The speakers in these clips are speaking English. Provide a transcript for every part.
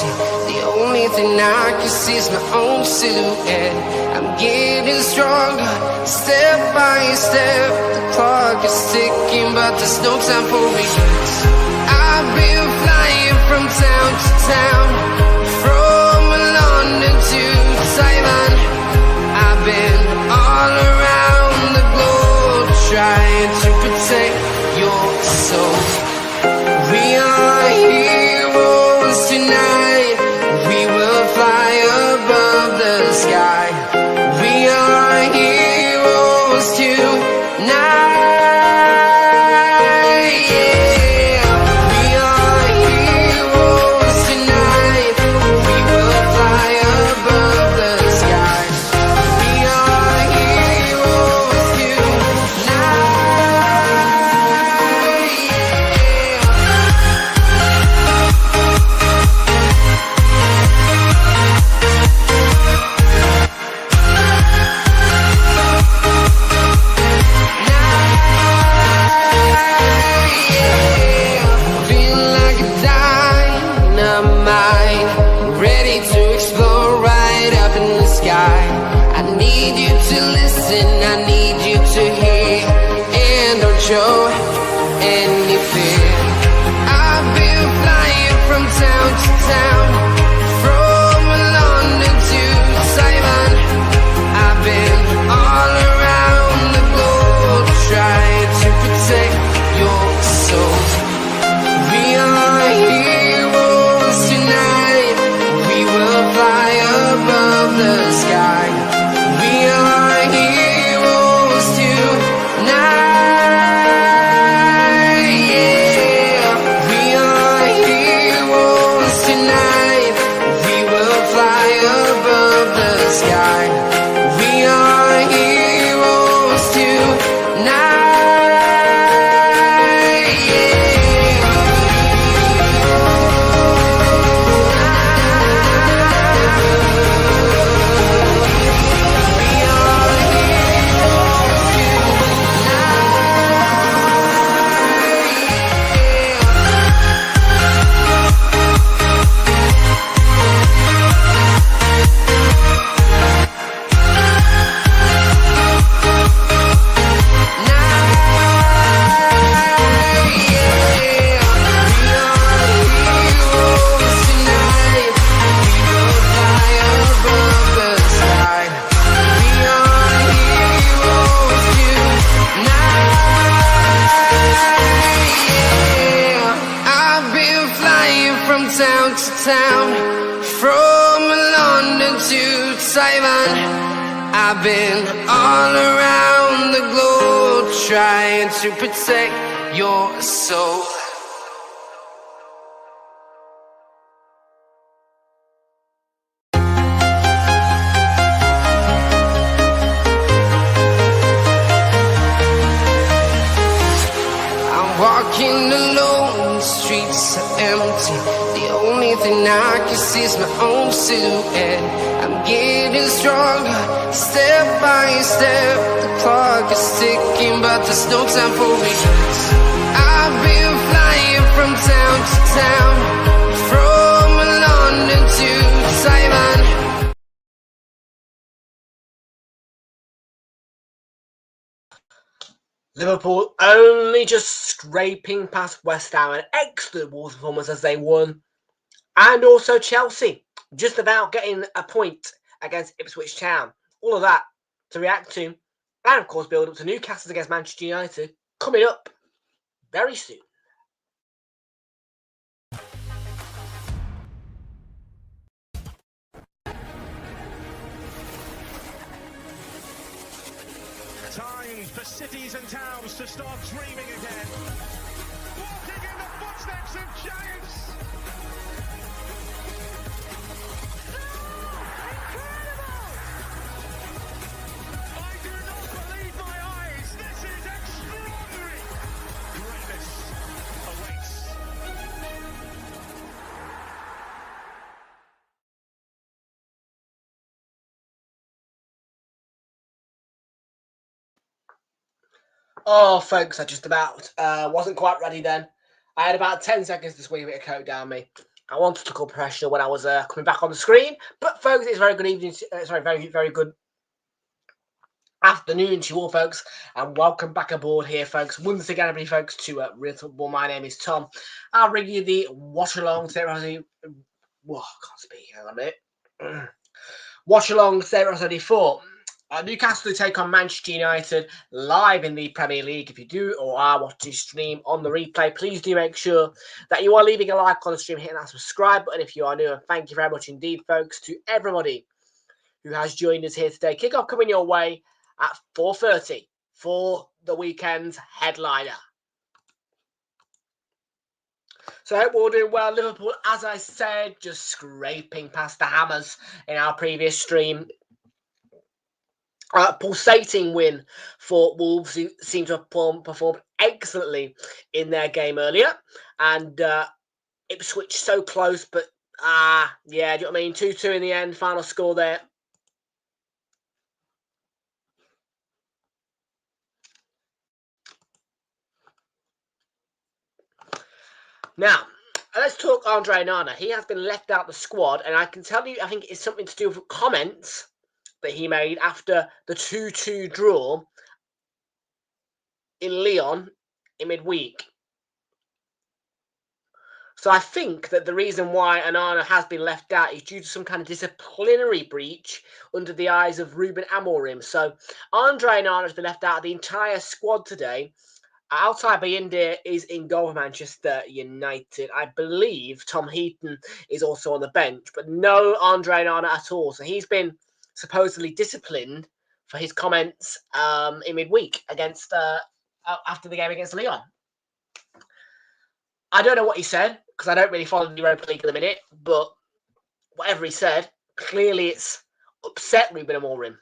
empty. The only thing I can see is my own silhouette. I'm getting stronger, step by step. The clock is ticking, but there's no time for regrets. I've been flying from town to town, from London to Taiwan. I've been all around the globe, trying to protect your soul. We are heroes tonight. We will fly above the sky. We are heroes tonight. Show any fear. I've been flying from town to town, from London to Taiwan. I've been all around the globe, trying to protect your soul. We are heroes tonight. We will fly above the sky. We are heroes tonight. Town to town, from London to Taiwan. I've been all around the globe, trying to protect your soul. I'm walking alone, the streets are empty. The only thing I can see is my own silhouette. I'm getting stronger, step by step. The clock is ticking, but there's no time for regrets. I've been flying from town to town, from London to Taiwan. Liverpool only just scraping past West Ham, an excellent Wolves performance as they won. And also Chelsea, just about getting a point against Ipswich Town. All of that to react to. And of course build up to Newcastle against Manchester United coming up very soon. Time for cities and towns to start dreaming again. Walking in the footsteps of giants. I do not believe my eyes. This is extraordinary. Greatness awaits. Oh, folks, I just about wasn't quite ready then. I had about 10 seconds to squeeze a bit of coke down me. I wanted to call professional when I was coming back on the screen, but folks, it's very good evening. Very good afternoon to you all, folks, and welcome back aboard here, folks. Once again, everybody, folks, to Realltom. My name is Tom. I'll bring you the watch along. Whoa, I can't speak in a minute. Watch along 074. Newcastle take on Manchester United live in the Premier League. If you do or are watching stream on the replay, please do make sure that you are leaving a like on the stream, hitting that subscribe button if you are new. And thank you very much indeed, folks, to everybody who has joined us here today. Kickoff coming your way at 4:30 for the weekend's headliner. So I hope we're all doing well. Liverpool, as I said, just scraping past the hammers in our previous stream. Pulsating win for Wolves, who seem to have performed excellently in their game earlier. And Ipswich so close, but yeah, do you know what I mean? 2-2 in the end, final score there. Now, let's talk Andre Onana. He has been left out of the squad, and I can tell you, I think it's something to do with comments that he made after the 2-2 draw in Lyon in midweek. So I think that the reason why Onana has been left out is due to some kind of disciplinary breach under the eyes of Ruben Amorim. So Andre Onana has been left out of the entire squad today. Altay Bayindir is in goal for Manchester United. I believe Tom Heaton is also on the bench, but no Andre Onana at all. So he's been supposedly disciplined for his comments in midweek against after the game against Lyon. I don't know what he said because I don't really follow the Europa League at the minute, but whatever he said, clearly it's upset Ruben Amorim.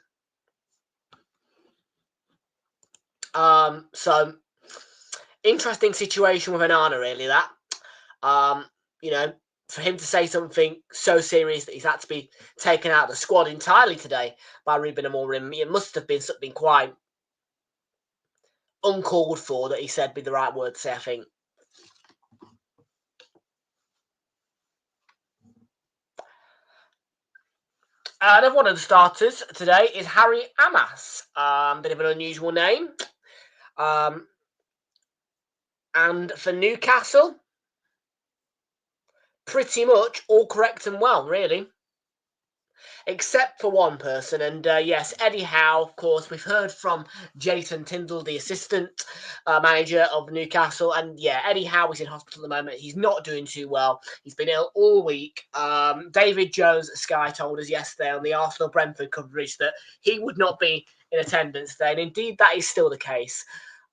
So interesting situation with Onana, really, that. You know, for him to say something so serious that he's had to be taken out of the squad entirely today by Ruben Amorim, it must have been something quite uncalled for that he said be the right word to say, I think. Another one of the starters today is Harry Amas. Bit of an unusual name. And for Newcastle, pretty much all correct and well, really. Except for one person, and yes, Eddie Howe, of course. We've heard from Jason Tindall, the assistant manager of Newcastle, and yeah, Eddie Howe is in hospital at the moment. He's not doing too well. He's been ill all week. David Jones at Sky told us yesterday on the Arsenal-Brentford coverage that he would not be in attendance today, and indeed that is still the case.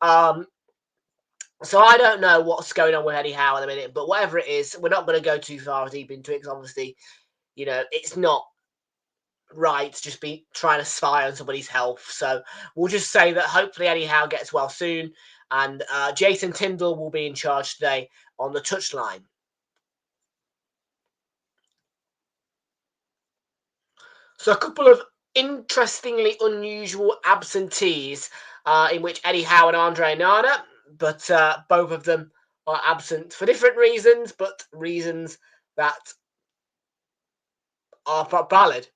So I don't know what's going on with Eddie Howe in a minute, but whatever it is, we're not going to go too far deep into it because obviously, you know, it's not right to just be trying to spy on somebody's health. So we'll just say that hopefully Eddie Howe gets well soon, and Jason Tindall will be in charge today on the touchline. So a couple of interestingly unusual absentees in which Eddie Howe and Andre Onana, but both of them are absent for different reasons, but reasons that are valid.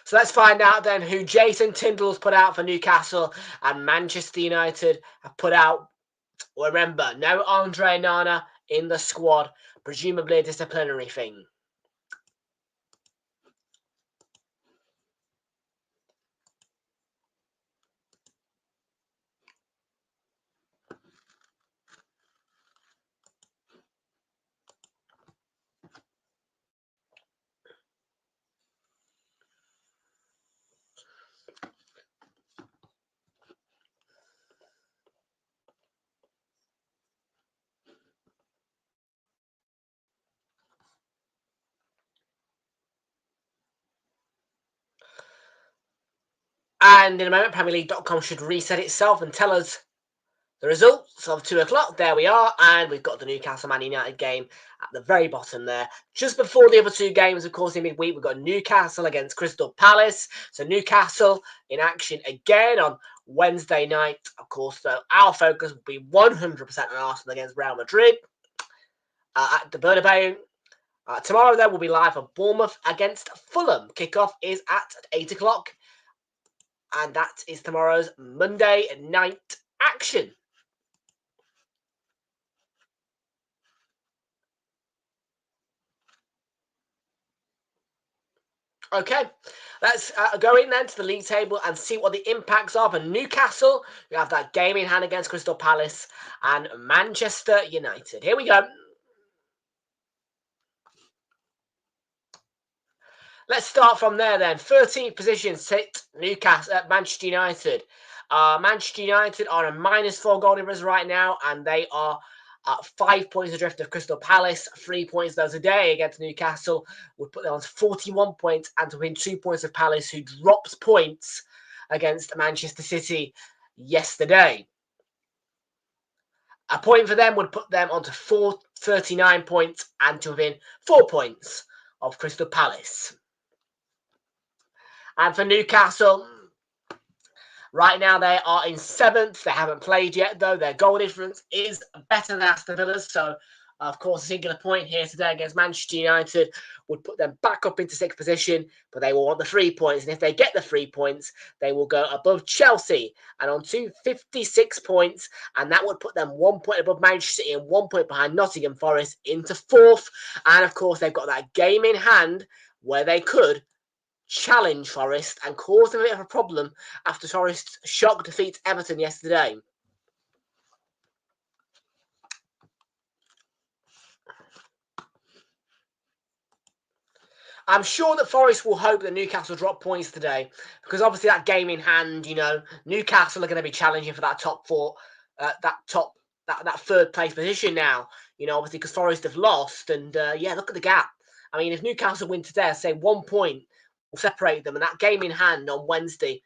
So let's find out then who Jason Tindall's put out for Newcastle and Manchester United have put out. Remember, no Andre Onana in the squad, presumably a disciplinary thing. And in a moment, PremierLeague.com should reset itself and tell us the results of 2 o'clock. There we are. And we've got the Newcastle Man United game at the very bottom there. Just before the other two games, of course, in midweek, we've got Newcastle against Crystal Palace. So Newcastle in action again on Wednesday night. Of course, so our focus will be 100% on Arsenal against Real Madrid at the Bernabeu. Tomorrow, though, we'll be live on Bournemouth against Fulham. Kickoff is at 8 o'clock. And that is tomorrow's Monday night action. Okay, let's go in then to the league table and see what the impacts are for Newcastle. We have that game in hand against Crystal Palace and Manchester United. Here we go. Let's start from there then. 13th position sit Newcastle at Manchester United. Manchester United are a -4 goal difference right now, and they are 5 points adrift of Crystal Palace. 3 points those a day against Newcastle would put them on 41 points, and to win 2 points of Palace, who dropped points against Manchester City yesterday. A point for them would put them onto 39 points and to within 4 points of Crystal Palace. And for Newcastle, right now they are in 7th. They haven't played yet, though. Their goal difference is better than Aston Villa's. So, of course, a singular point here today against Manchester United would put them back up into 6th position, but they will want the 3 points. And if they get the 3 points, they will go above Chelsea and on to 56 points. And that would put them 1 point above Manchester City and 1 point behind Nottingham Forest into 4th. And, of course, they've got that game in hand where they could challenge Forest and cause them a bit of a problem after Forest's shock defeat Everton yesterday. I'm sure that Forest will hope that Newcastle drop points today, because obviously that game in hand, Newcastle are going to be challenging for that top 4, that 3rd place position now. Obviously because Forest have lost, and look at the gap. I mean, if Newcastle win today, I'd say 1 point will separate them, and that game in hand on Wednesday,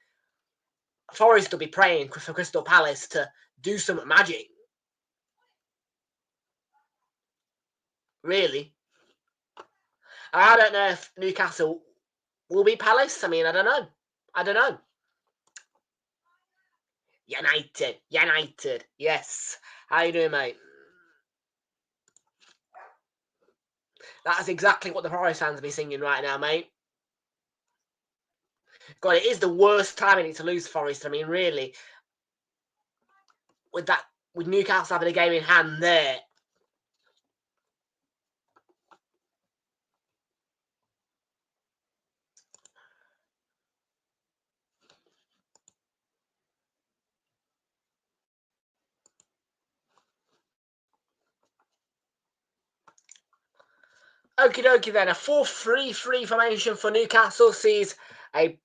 Forest will be praying for Crystal Palace to do some magic. Really. I don't know if Newcastle will beat Palace. I mean, I don't know. United. Yes. How you doing, mate? That's exactly what the Forest fans will be singing right now, mate. God, it is the worst timing to lose Forest. I mean, really, with Newcastle having a game in hand there. Okie dokie then, a 4-3-3 formation for Newcastle sees a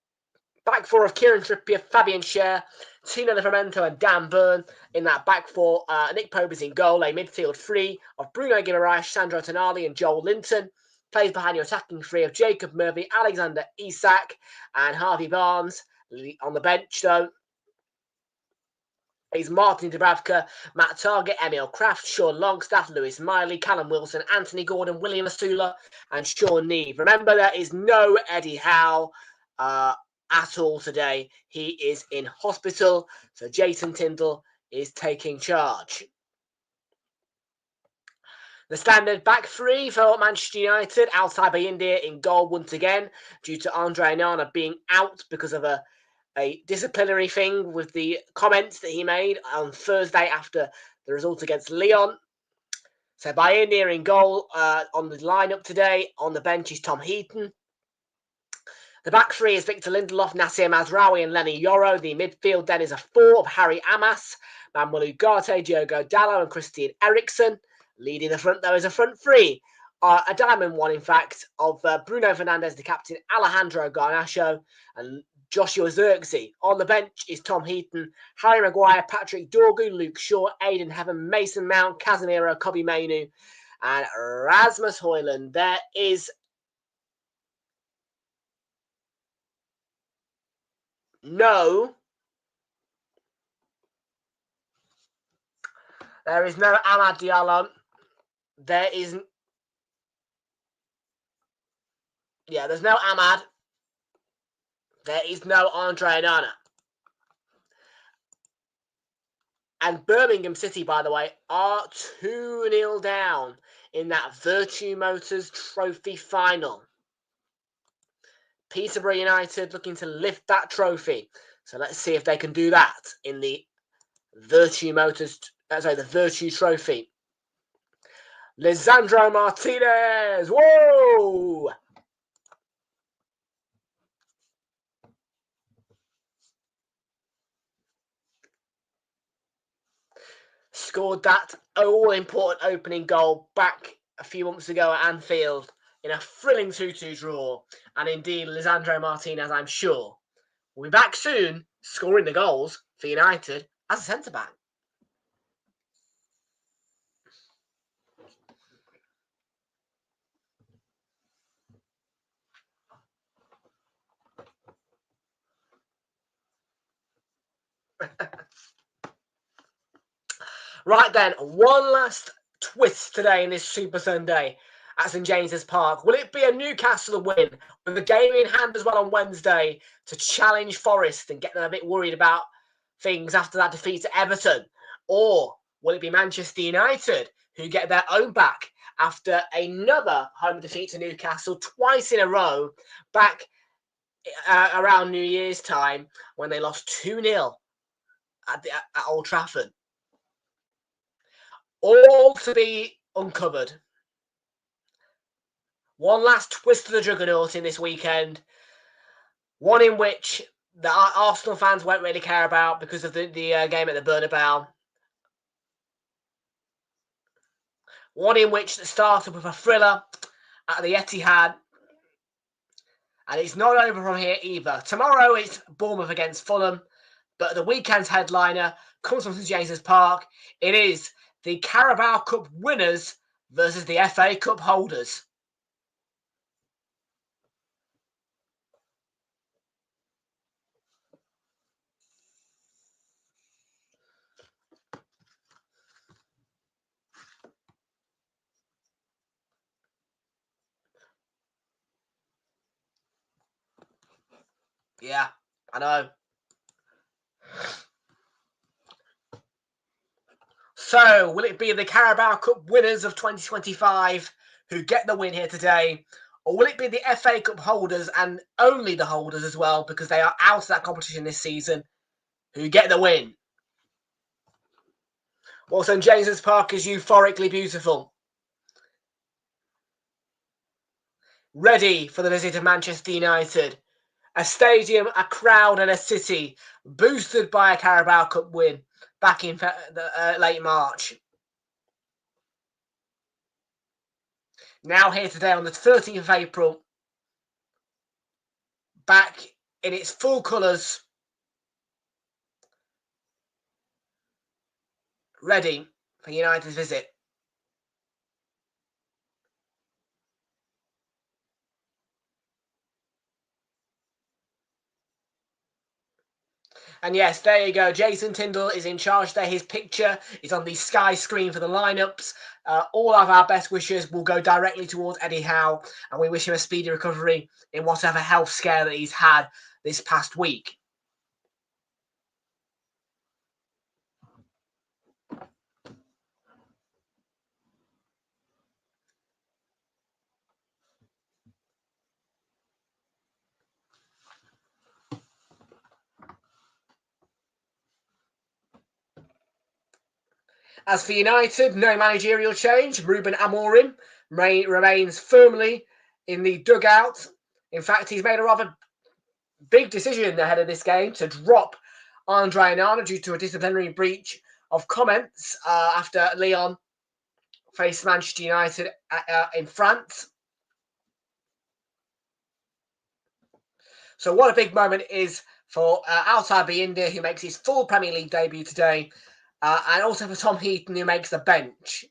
back 4 of Kieran Trippier, Fabian Schär, Tino Livramento and Dan Burn in that back 4. Nick Pope is in goal, a midfield 3 of Bruno Guimaraes, Sandro Tonali and Joel Linton. Plays behind your attacking 3 of Jacob Murphy, Alexander Isak and Harvey Barnes. On the bench, though, is Martin Dubravka, Matt Targett, Emil Kraft, Sean Longstaff, Lewis Miley, Callum Wilson, Anthony Gordon, William Asula and Sean Neve. Remember, there is no Eddie Howe at all today. He is in hospital, so Jason Tindall is taking charge. The standard back 3 for Manchester United, outside by India in goal once again, due to Andre Onana being out because of a disciplinary thing with the comments that he made on Thursday after the result against Lyon. So by India in goal on the lineup today. On the bench is Tom Heaton. The back 3 is Victor Lindelof, Nasser Mazraoui and Lenny Yoro. The midfield then is a 4 of Harry Amas, Manuel Ugarte, Diogo Dallo and Christian Eriksen. Leading the front, though, is a front 3, a diamond one, in fact, of Bruno Fernandes, the captain, Alejandro Garnacho and Joshua Zirkzee. On the bench is Tom Heaton, Harry Maguire, Patrick Dorgu, Luke Shaw, Aidan Heaven, Mason Mount, Casemiro, Kobe Mainu and Rasmus Højlund. There is no Amad Diallo. There's no Amad. There is no Andre Onana. And Birmingham City, by the way, are 2-0 down in that Virtue Motors Trophy final. Peterborough United looking to lift that trophy. So let's see if they can do that in the Virtue the Virtue Trophy. Lisandro Martinez! Whoa! Scored that all-important opening goal back a few months ago at Anfield in a thrilling 2-2 draw. And indeed, Lisandro Martinez, I'm sure, will be back soon, scoring the goals for United as a centre-back. Right then, one last twist today in this Super Sunday at St James's Park. Will it be a Newcastle win with a game in hand as well on Wednesday to challenge Forest and get them a bit worried about things after that defeat to Everton? Or will it be Manchester United who get their own back after another home defeat to Newcastle twice in a row back around New Year's time when they lost 2-0 at Old Trafford? All to be uncovered. One last twist of the juggernaut in this weekend. One in which the Arsenal fans won't really care about because of the game at the Bernabeu. One in which started with a thriller at the Etihad. And it's not over from here either. Tomorrow it's Bournemouth against Fulham. But the weekend's headliner comes from St James's Park. It is the Carabao Cup winners versus the FA Cup holders. Yeah, I know. So, will it be the Carabao Cup winners of 2025 who get the win here today? Or will it be the FA Cup holders and only the holders as well, because they are out of that competition this season, who get the win? Well, St James's Park is euphorically beautiful. Ready for the visit of Manchester United. A stadium, a crowd and a city boosted by a Carabao Cup win back in late March. Now here today on the 13th of April, back in its full colours, ready for United's visit. And yes, there you go. Jason Tyndall is in charge there. His picture is on the Sky screen for the lineups. All of our best wishes will go directly towards Eddie Howe, and we wish him a speedy recovery in whatever health scare that he's had this past week. As for United, no managerial change. Ruben Amorim remains firmly in the dugout. In fact, he's made a rather big decision ahead of this game to drop Andre Onana due to a disciplinary breach of comments after Lyon faced Manchester United in France. So what a big moment it is for Altay Bayindir, who makes his full Premier League debut today, and also for Tom Heaton, who makes the bench.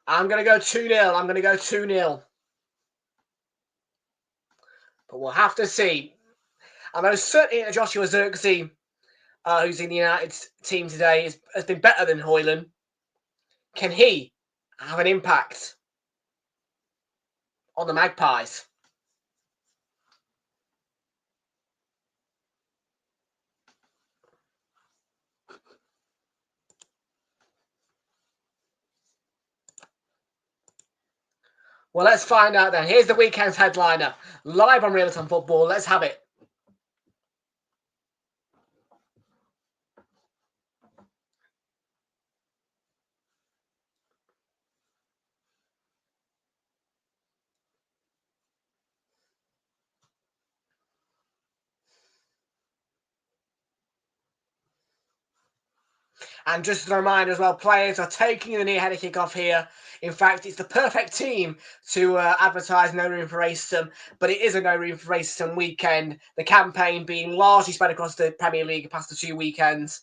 I'm going to go 2-0. I'm going to go 2-0. But we'll have to see. I know certainly Joshua Zirkzee, who's in the United team today, has been better than Højlund. Can he have an impact on the Magpies? Well, let's find out then. Here's the weekend's headliner. Live on Realltom Football. Let's have it. And just as a reminder as well, players are taking the near header kick-off here. In fact, it's the perfect team to advertise No Room for Racism, but it is a No Room for Racism weekend. The campaign being largely spread across the Premier League past the 2 weekends.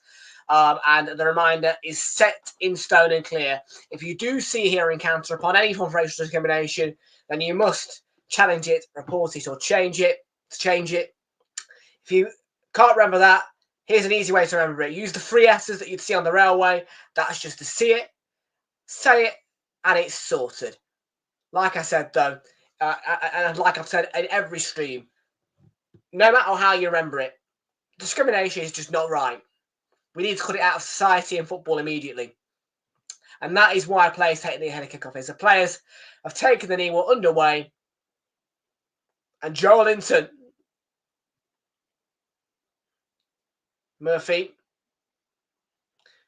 And the reminder is set in stone and clear. If you do see here encounter upon any form of racial discrimination, then you must challenge it, report it, or change it. If you can't remember that, here's an easy way to remember it. Use the 3 S's that you'd see on the railway. That's just to see it, say it, and it's sorted. Like I said, though, and like I've said in every stream, no matter how you remember it, discrimination is just not right. We need to cut it out of society and football immediately. And that is why players taking the header kick-off is. The players have taken the knee, we're underway. And Joelinton, Murphy,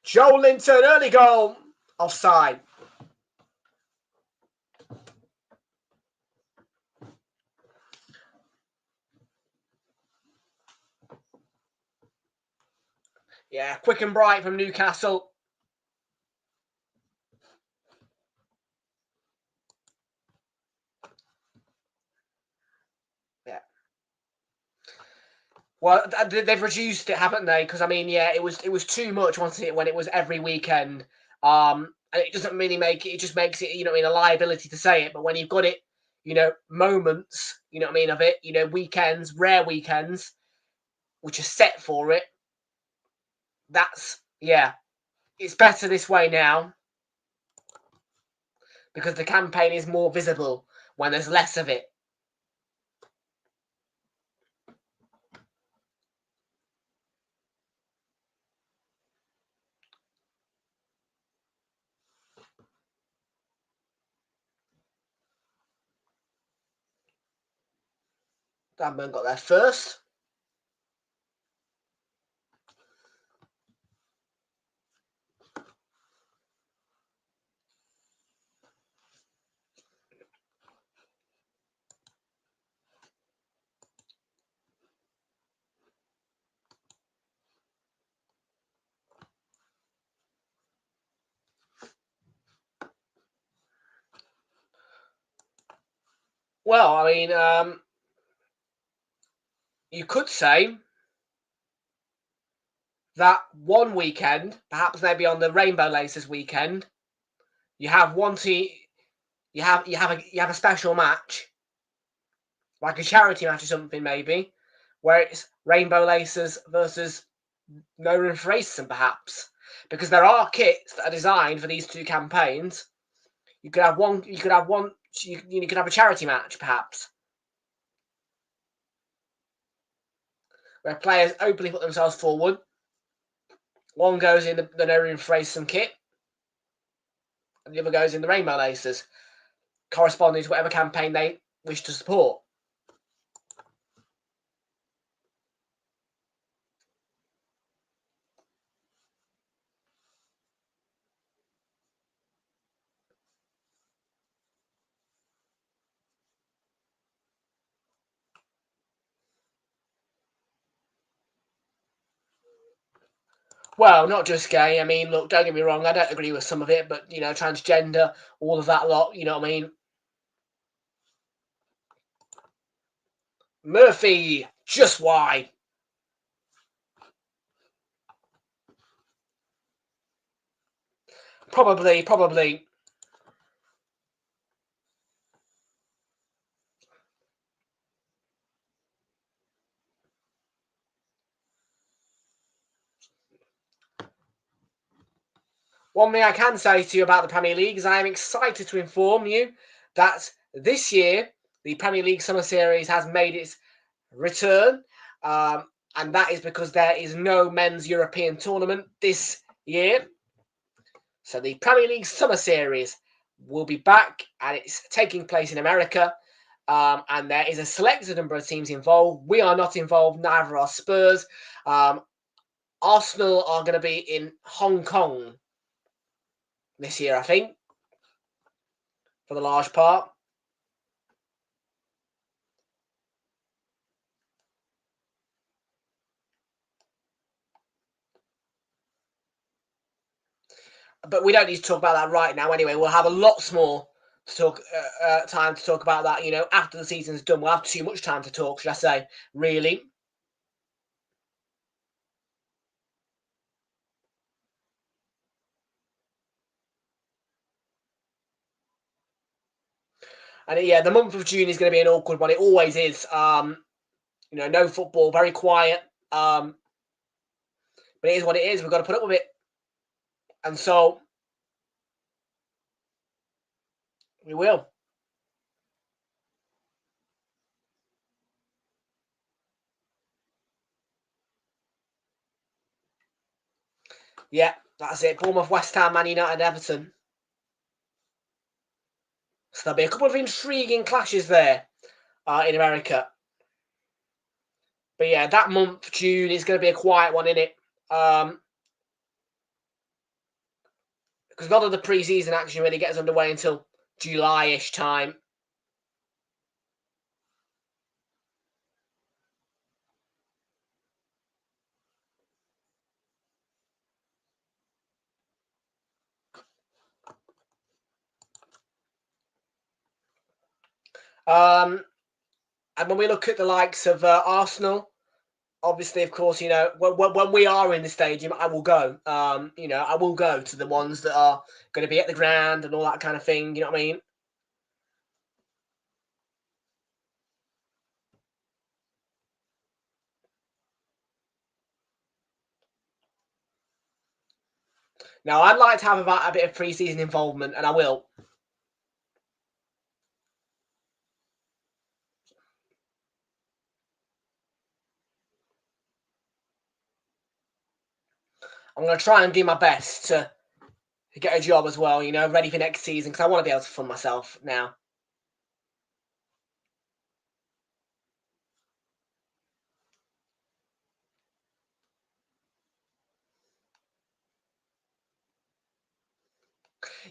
Joelinton, early goal, offside. Yeah, quick and bright from Newcastle. Yeah. Well, they've reduced it, haven't they? Because I mean, yeah, it was too much, wasn't it, when it was every weekend. And it doesn't really make it. It just makes it, you know, a liability to say it. But when you've got it, you know, moments, you know what I mean, of it, you know, weekends, rare weekends, which are set for it. That's, yeah, it's better this way now because the campaign is more visible when there's less of it. Danburn got there first. Well, I mean, you could say that one weekend, perhaps maybe on the Rainbow Laces weekend, you have one team, you have a special match, like a charity match or something maybe, where it's Rainbow Laces versus No Room for Racism, perhaps, because there are kits that are designed for these 2 campaigns. You could have one. You could have a charity match, perhaps, where players openly put themselves forward. One goes in the No Room for Racism kit, and the other goes in the Rainbow Laces, corresponding to whatever campaign they wish to support. Well, not just gay. I mean, look, don't get me wrong. I don't agree with some of it, but, you know, transgender, all of that lot, you know what I mean? Murphy, just why? Probably. One thing I can say to you about the Premier League is I am excited to inform you that this year the Premier League Summer Series has made its return, and that is because there is no men's European tournament this year. So the Premier League Summer Series will be back, and it's taking place in America. And there is a selected number of teams involved. We are not involved, neither are Spurs. Arsenal are going to be in Hong Kong this year, I think, for the large part. But we don't need to talk about that right now anyway. We'll have a lots more to talk, time to talk about that, after the season's done. We'll have too much time to talk, should I say, really. And yeah, the month of June is going to be an awkward one. It always is. No football, very quiet. But it is what it is. We've got to put up with it. And so we will. Yeah, that's it. Bournemouth, West Ham, Man United, Everton. So there'll be a couple of intriguing clashes there in America. But yeah, that month, June, is going to be a quiet one, isn't it? Because a lot of the pre-season action really gets underway until July-ish time. And when we look at the likes of Arsenal, obviously, of course, when we are in the stadium, I will go. I will go to the ones that are going to be at the ground and all that kind of thing. You know what I mean? Now, I'd like to have a bit of pre-season involvement, and I will. I'm going to try and do my best to get a job as well, ready for next season, because I want to be able to fund myself now.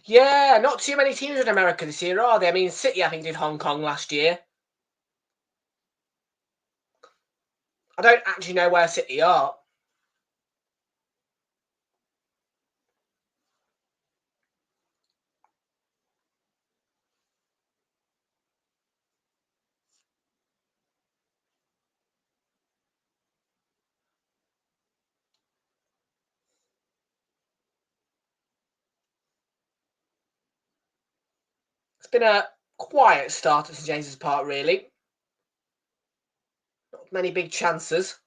Yeah, not too many teams in America this year, are they? I mean, City, I think, did Hong Kong last year. I don't actually know where City are. It's been a quiet start at St James's Park, really. Not many big chances.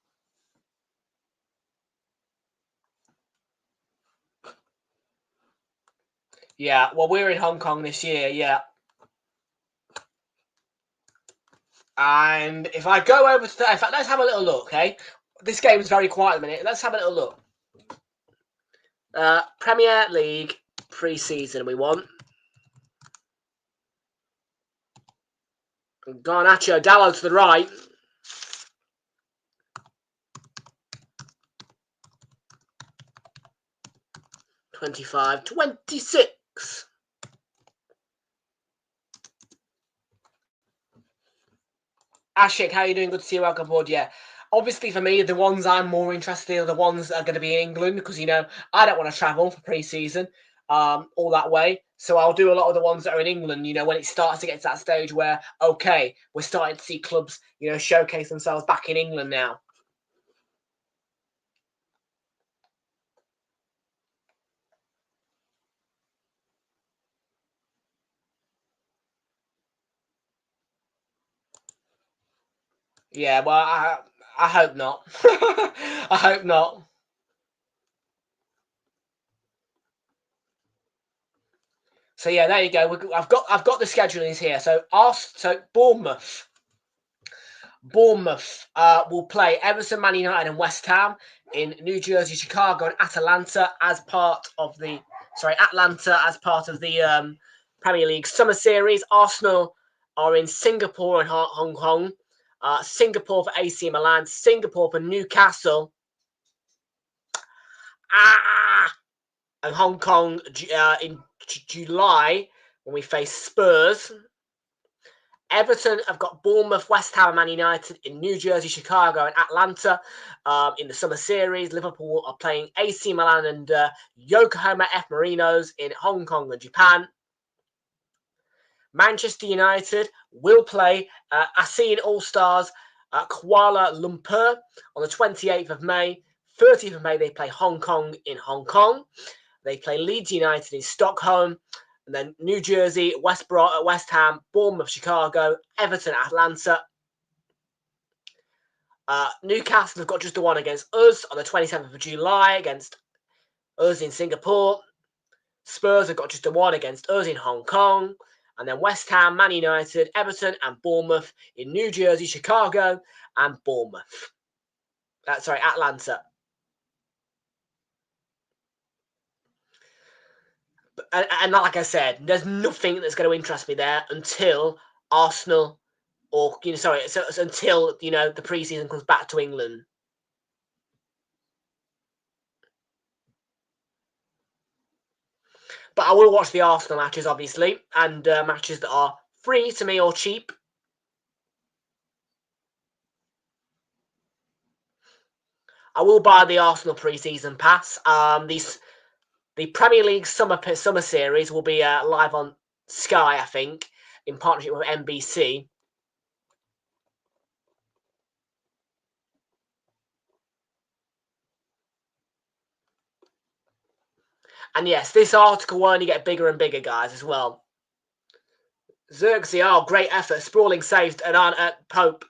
Yeah, well, we're in Hong Kong this year, yeah. And if I go over to in fact, let's have a little look, okay? This game is very quiet at the minute. Let's have a little look. Premier League pre-season we want. Garnacho, Dallo to the right. $25, $26. Ashik, how are you doing? Good to see you. Welcome aboard. Yeah. Obviously, for me, the ones I'm more interested in are the ones that are going to be in England because, I don't want to travel for pre-season all that way. So I'll do a lot of the ones that are in England, when it starts to get to that stage where, okay, we're starting to see clubs, showcase themselves back in England now. Yeah, well, I hope not. I hope not. So yeah, there you go. I've got the schedulings here. So Bournemouth will play Everton, Man United, and West Ham in New Jersey, Chicago, and Atlanta as part of the Premier League Summer Series. Arsenal are in Singapore and Hong Kong. Singapore for AC Milan, Singapore for Newcastle, and Hong Kong in July when we face Spurs. Everton have got Bournemouth, West Ham, and Man United in New Jersey, Chicago, and Atlanta in the Summer Series. Liverpool are playing AC Milan and Yokohama F. Marinos in Hong Kong and Japan. Manchester United will play ASEAN All-Stars Kuala Lumpur on the 28th of May. 30th of May, they play Hong Kong in Hong Kong. They play Leeds United in Stockholm. And then New Jersey, West Ham, Bournemouth, Chicago, Everton, Atlanta. Newcastle have got just the one against us on the 27th of July against us in Singapore. Spurs have got just the one against us in Hong Kong. And then West Ham, Man United, Everton, and Bournemouth in New Jersey, Chicago, and Bournemouth. Atlanta. And like I said, there's nothing that's going to interest me there until Arsenal, until the preseason comes back to England. But I will watch the Arsenal matches, obviously, and matches that are free to me or cheap. I will buy the Arsenal pre-season pass. The Premier League Summer Series will be live on Sky, I think, in partnership with NBC. And yes, this article will only get bigger and bigger, guys, as well. Xerxes, great effort. Sprawling saved and Pope.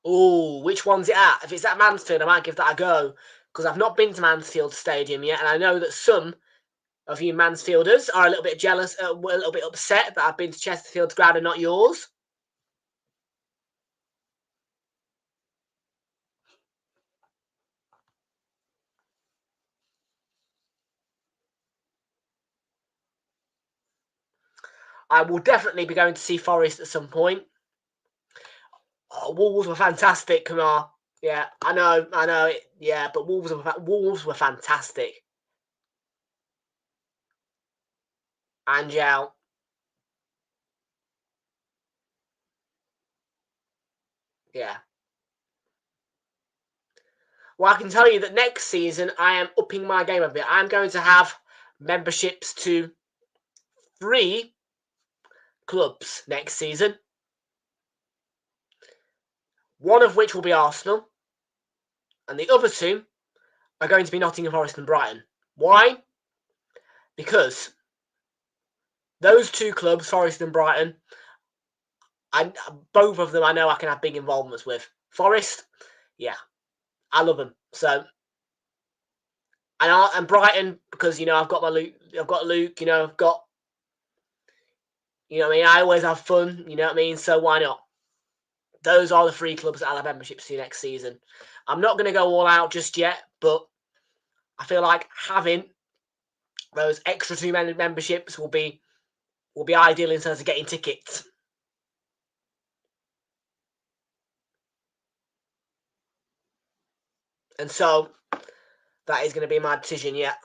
Oh, which one's it at? If it's at Mansfield, I might give that a go. Because I've not been to Mansfield Stadium yet, and I know that some of you Mansfielders are a little bit jealous, a little bit upset that I've been to Chesterfield's ground and not yours. I will definitely be going to see Forest at some point. Oh, Wolves were fantastic, Kamar. Yeah, I know. Yeah, but Wolves were fantastic. Angel. Yeah. Well, I can tell you that next season I am upping my game a bit. I'm going to have memberships to 3 clubs next season. One of which will be Arsenal. And the other 2 are going to be Nottingham Forest and Brighton. Why? Because those 2 clubs, Forest and Brighton, both of them I know I can have big involvements with. Forest, yeah, I love them. So, and Brighton, because I've got Luke, I've got, what I mean, I always have fun, what I mean, so why not? Those are the 3 clubs that I'll have memberships to next season. I'm not going to go all out just yet, but I feel like having those extra 2 memberships will be ideal in terms of getting tickets. And so that is going to be my decision, yeah.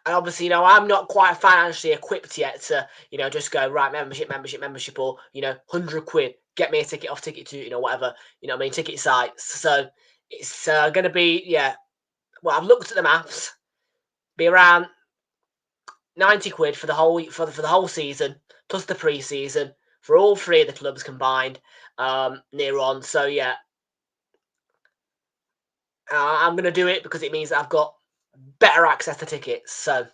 And obviously, you know, I'm not quite financially equipped yet to, you know, just go, right, membership, or, you know, £100, get me a ticket off Ticket to, you know, whatever, you know what I mean, ticket sites. So it's going to be, yeah, well, I've looked at the maths, be around £90 for the whole for the whole season, plus the pre-season for all three of the clubs combined, near on. So yeah, I'm going to do it because it means that I've got better access to tickets. So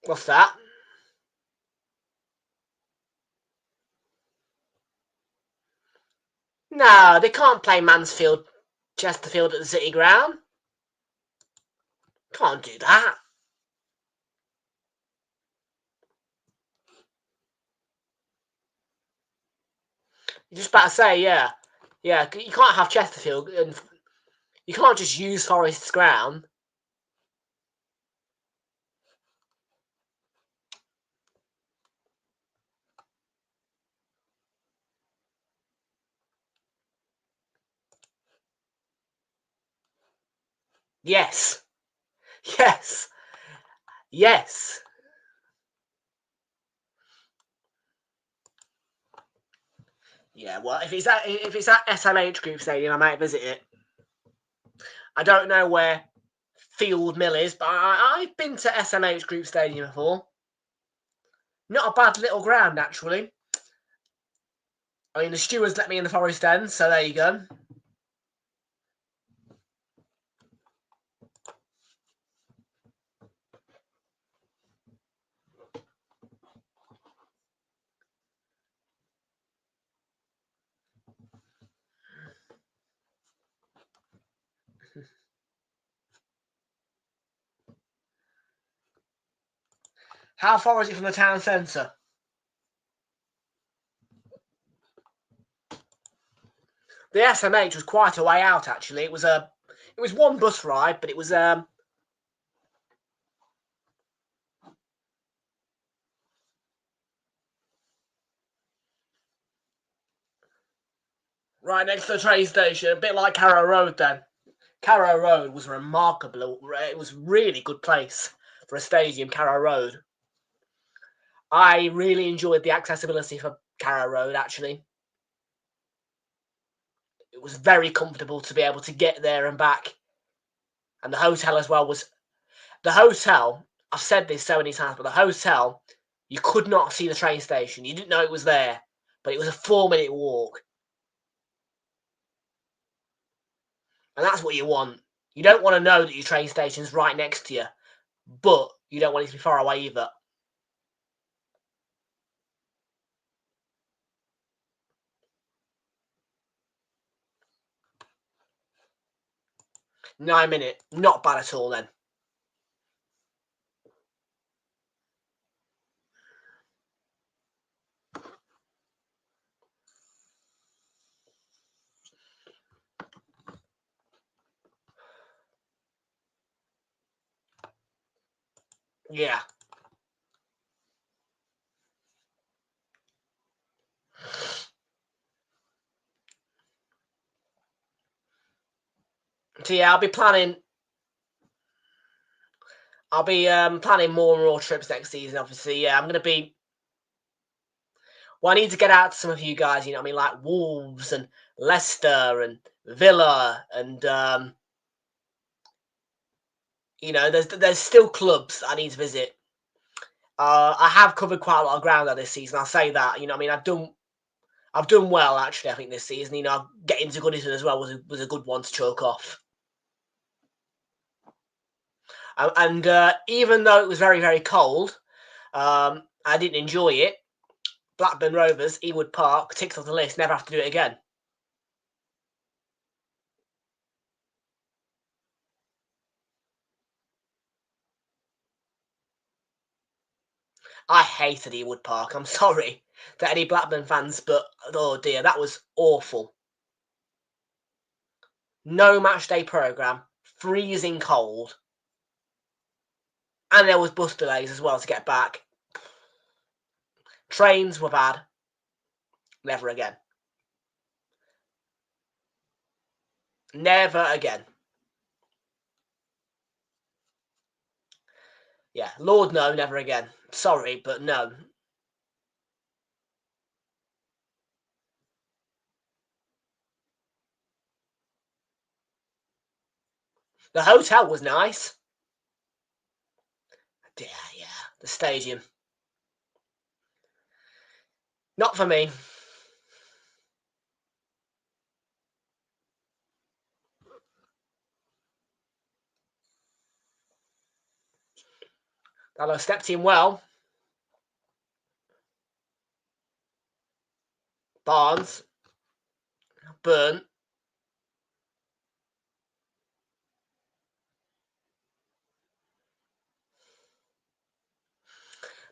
what's that? No, they can't play Mansfield, Chesterfield at the City Ground. Can't do that. You're just about to say, yeah. Yeah, you can't have Chesterfield, and you can't just use Forest's ground. Yes. Yes. Yes. Yeah, well, if it's at SMH Group Stadium, I might visit it. I don't know where Field Mill is, but I've been to SMH Group Stadium before. Not a bad little ground, actually. I mean, the stewards let me in the Forest End, so there you go. How far is it from the town centre? The SMH was quite a way out, actually. It was one bus ride, but it was right next to the train station, a bit like Carrow Road. Then Carrow Road was remarkable. It was a really good place for a stadium. Carrow Road. I really enjoyed the accessibility for Carrow Road. Actually, it was very comfortable to be able to get there and back. And the hotel as well was... The hotel, I've said this so many times, but the hotel, you could not see the train station. You didn't know it was there, but it was a 4-minute walk. And that's what you want. You don't want to know that your train station's right next to you, but you don't want it to be far away either. £9 not bad at all then. Yeah. So yeah, I'll be planning planning more and more trips next season, obviously. Yeah, I'm going to be... Well, I need to get out to some of you guys, you know what I mean, like Wolves and Leicester and Villa and, you know, there's still clubs that I need to visit. I have covered quite a lot of ground this season, I'll say that. You know what I mean, I've done well, actually, I think, this season. You know, getting to Goodison as well was a good one to choke off. And even though it was very, very cold, I didn't enjoy it. Blackburn Rovers, Ewood Park, ticked off the list, never have to do it again. I hated Ewood Park. I'm sorry to any Blackburn fans, but oh dear, that was awful. No match day programme, freezing cold. And there was bus delays as well to get back. Trains were bad. Never again. Never again. Yeah, Lord, no, never again. Sorry, but no. The hotel was nice. Yeah, the stadium. Not for me. Dallo stepped in well. Barnes. Burn.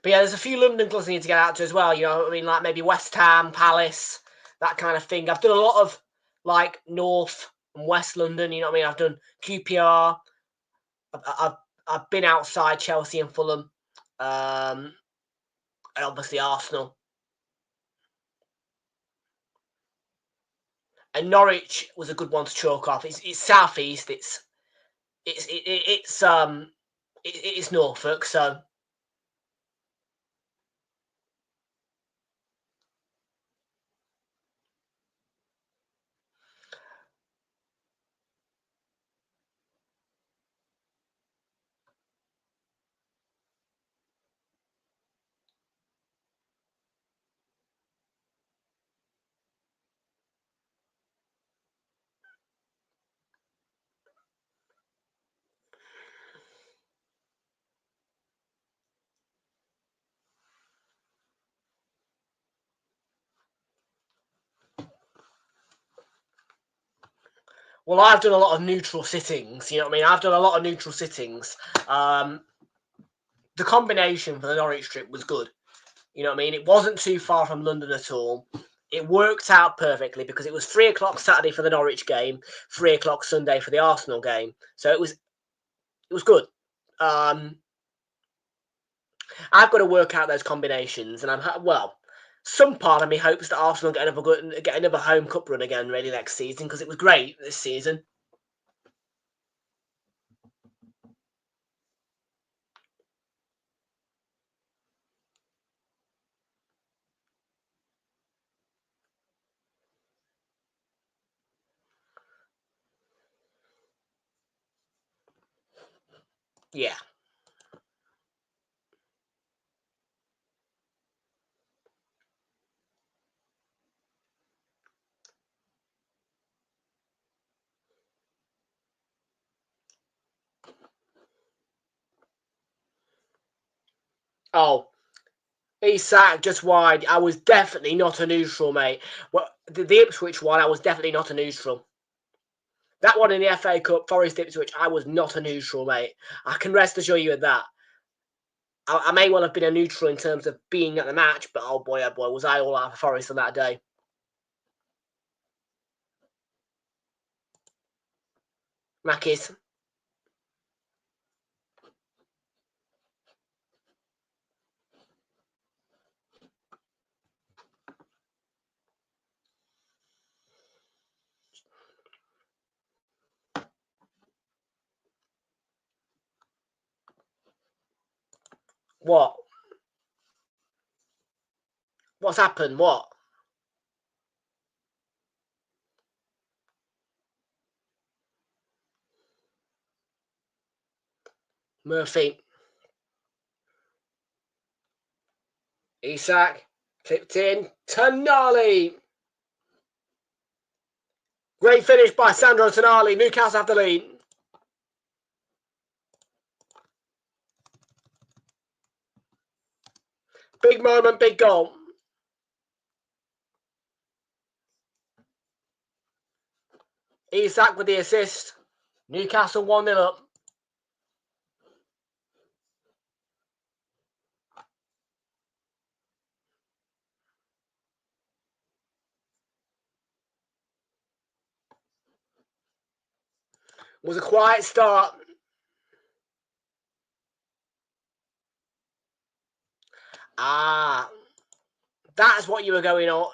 But yeah, there's a few London clubs I need to get out to as well. You know, I mean, like maybe West Ham, Palace, that kind of thing. I've done a lot of like North and West London. You know what I mean? I've done QPR. I've been outside Chelsea and Fulham, and obviously Arsenal. And Norwich was a good one to chalk off. It's southeast. It's Norfolk, so. Well, I've done a lot of neutral sittings. You know what I mean? I've done a lot of neutral sittings. The combination for the Norwich trip was good. You know what I mean? It wasn't too far from London at all. It worked out perfectly because it was 3 o'clock Saturday for the Norwich game, 3 o'clock Sunday for the Arsenal game. So it was good. I've got to work out those combinations, and some part of me hopes that Arsenal get another home cup run again ready next season because it was great this season. Yeah. Oh, Isak just wide. I was definitely not a neutral, mate. Well, the Ipswich one, I was definitely not a neutral. That one in the FA Cup, Forest Ipswich, I was not a neutral, mate. I can rest assure you of that. I may well have been a neutral in terms of being at the match, but oh boy, was I all out for Forest on that day. Mackies. What? What's happened? What? Murphy. Isak. Tipped in. Tonali. Great finish by Sandro Tonali. Newcastle have the lead. Big moment, big goal. Isak with the assist. Newcastle 1-0 up. Was a quiet start. Ah, that's what you were going on.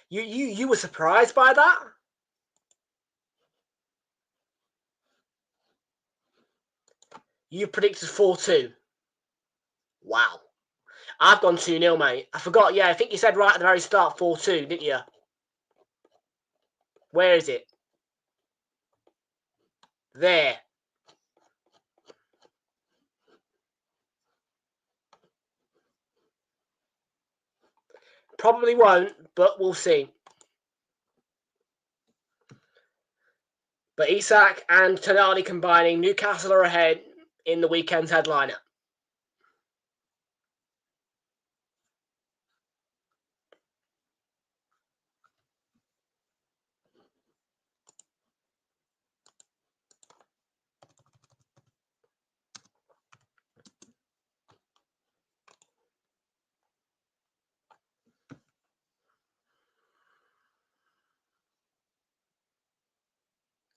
You were surprised by that? You predicted 4-2. Wow. I've gone 2-0, mate. I forgot. Yeah, I think you said right at the very start 4-2, didn't you? Where is it? There. Probably won't, but we'll see. But Isak and Tonali combining, Newcastle are ahead in the weekend's headliner.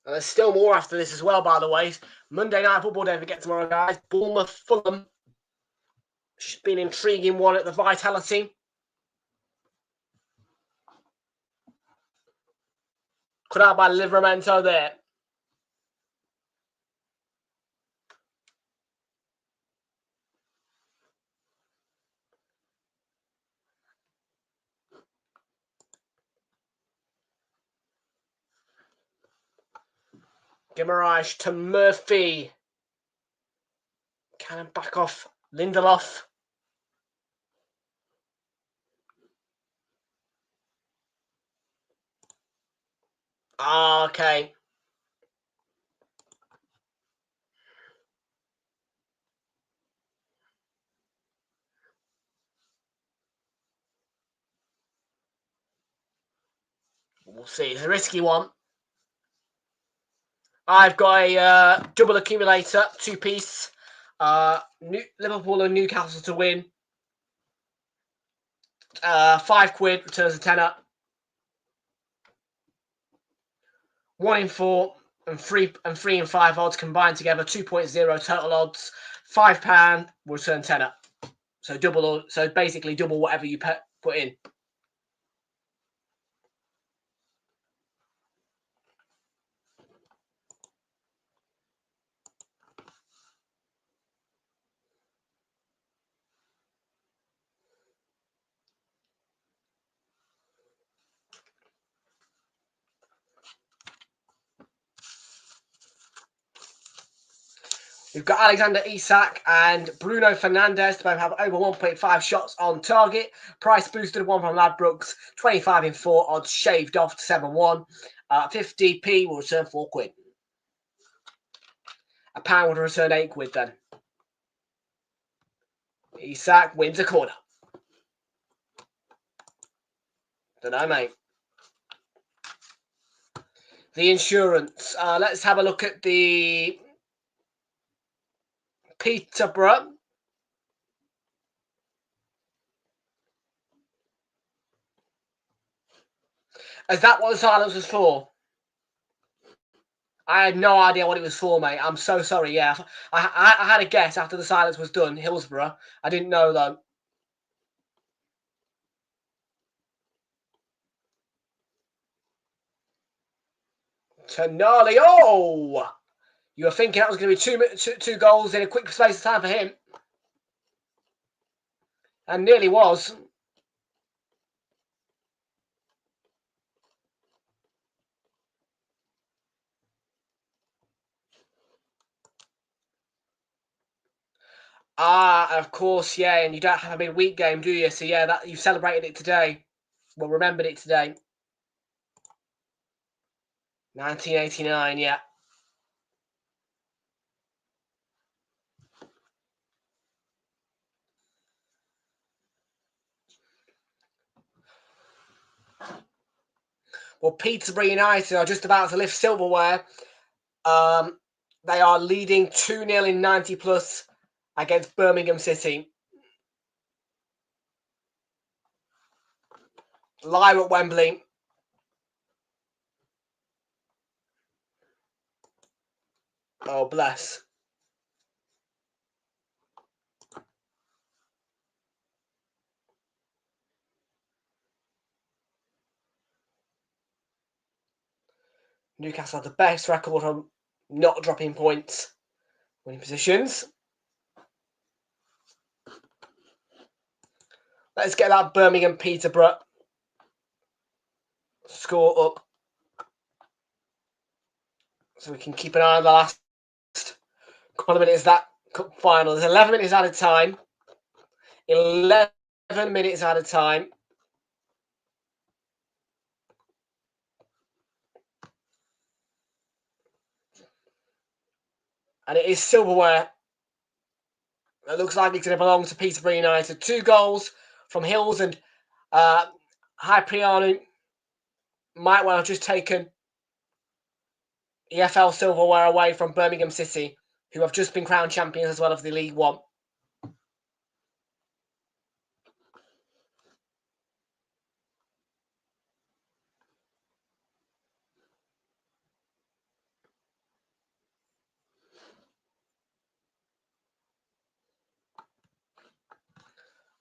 And there's still more after this as well, by the way. Monday Night Football, don't forget tomorrow, guys. Bournemouth, Fulham. Should be an intriguing one at the Vitality. Cut out by Livramento there. Guimaraes to Murphy. Cannon back off. Lindelof. Okay. We'll see. It's a risky one. I've got a double accumulator, 2-piece. Liverpool and Newcastle to win. £5 returns a tenner. 1 in 4 and 3 and 5 odds combined together, 2.0 total odds. £5 will return tenner. So basically double whatever you put in. We've got Alexander Isak and Bruno Fernandes to both have over 1.5 shots on target. Price boosted, one from Ladbrokes. 25 in 4 odds shaved off to 7-1. 50p will return £4. A pound would return £8 then. Isak wins a corner. Don't know, mate. The insurance. Let's have a look at the Peterborough. Is that what the silence was for? I had no idea what it was for, mate. I'm so sorry. Yeah, I had a guess after the silence was done. Hillsborough. I didn't know though. Tonali. Oh! You were thinking that was going to be two goals in a quick space of time for him. And nearly was. Of course, yeah. And you don't have a midweek game, do you? So, yeah, that you celebrated it today. Well, remembered it today. 1989, yeah. Well, Peterborough United are just about to lift silverware. They are leading 2-0 in 90 plus against Birmingham City. Live at Wembley. Oh, bless. Newcastle have the best record on not dropping points, winning positions. Let's get that Birmingham Peterborough score up so we can keep an eye on the last couple of minutes of that cup final. There's 11 minutes at a time. 11 minutes at a time. And it is silverware. It looks like it's going to belong to Peterborough United. 2 goals from Hills and Hyprianu might well have just taken EFL silverware away from Birmingham City, who have just been crowned champions as well of the League One.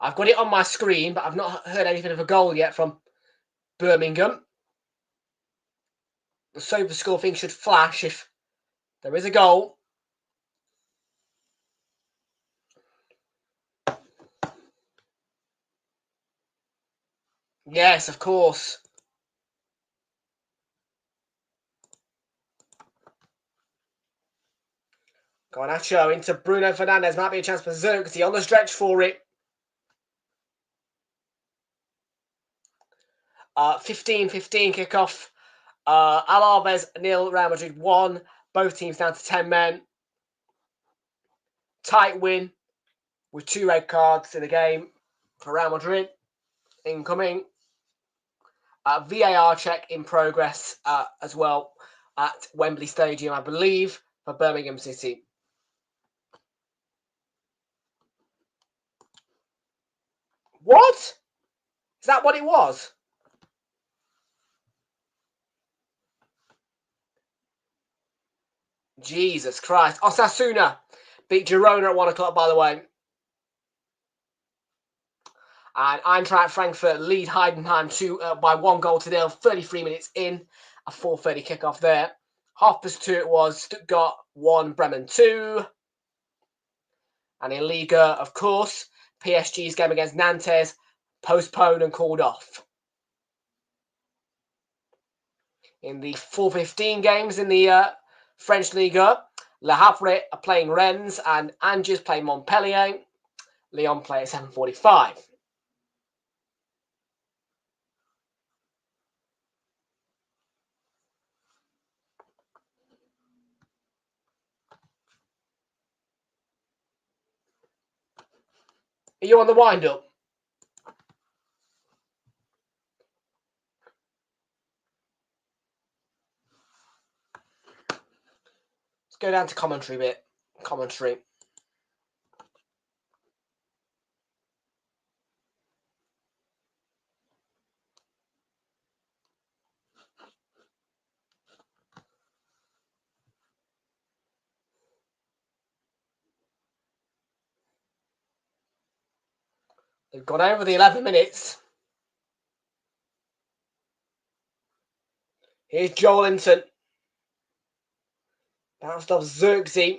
I've got it on my screen, but I've not heard anything of a goal yet from Birmingham. The Sober score thing should flash if there is a goal. Yes, of course. Garnacho into Bruno Fernandes. Might be a chance for Xerxes on the stretch for it. 15-15 kickoff. Alaves 0, Real Madrid 1. Both teams down to 10 men. Tight win with 2 red cards in the game for Real Madrid. Incoming. VAR check in progress as well at Wembley Stadium, I believe, for Birmingham City. What? Is that what it was? Jesus Christ. Osasuna beat Girona at 1 o'clock, by the way. And Eintracht Frankfurt lead Heidenheim by 1-0. 33 minutes in. A 4:30 kickoff there. 2:30 it was. Stuttgart 1, Bremen 2. And in Liga, of course, PSG's game against Nantes postponed and called off. In the 4:15 games in the French Liga, Le Havre are playing Rennes and Angers play Montpellier. Lyon play at 7:45. Are you on the wind-up? Let's go down to commentary bit. Commentary. They've gone over the 11 minutes. Here's Joelinton. Bounced off Xerxes.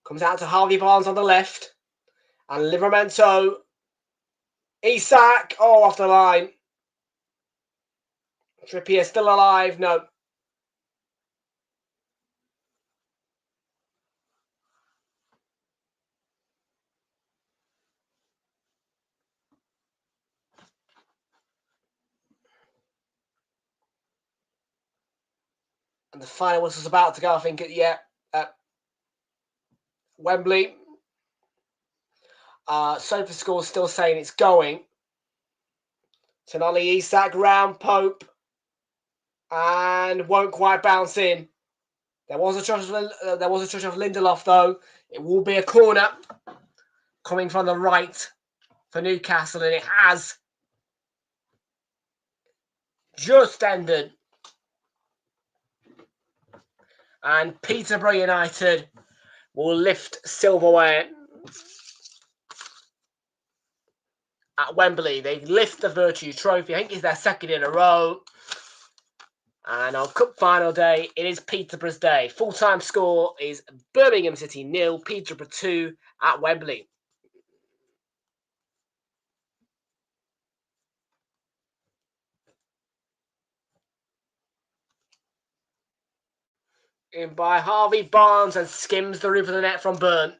Comes out to Harvey Barnes on the left. And Livramento. Isak. Oh, off the line. Trippier still alive. No. And the final whistle's about to go, I think, at Wembley. Sofa Score's still saying it's going. Tonali, Isak, round Pope. And won't quite bounce in. There was a touch of Lindelof, though. It will be a corner coming from the right for Newcastle, and it has just ended. And Peterborough United will lift silverware at Wembley. They lift the Virtue Trophy. I think it's their second in a row. And on Cup final day, it is Peterborough's day. Full-time score is Birmingham City 0, Peterborough 2 at Wembley. In by Harvey Barnes and skims the roof of the net from Burn.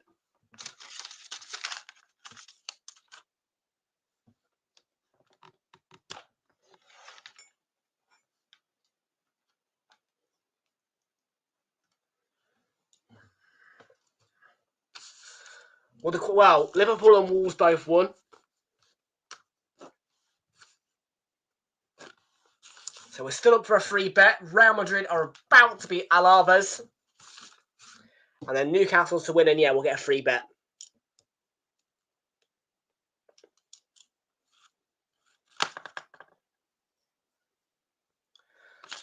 Well, Liverpool and Wolves both won. So we're still up for a free bet. Real Madrid are about to beat Alaves. And then Newcastle to win, and yeah, we'll get a free bet.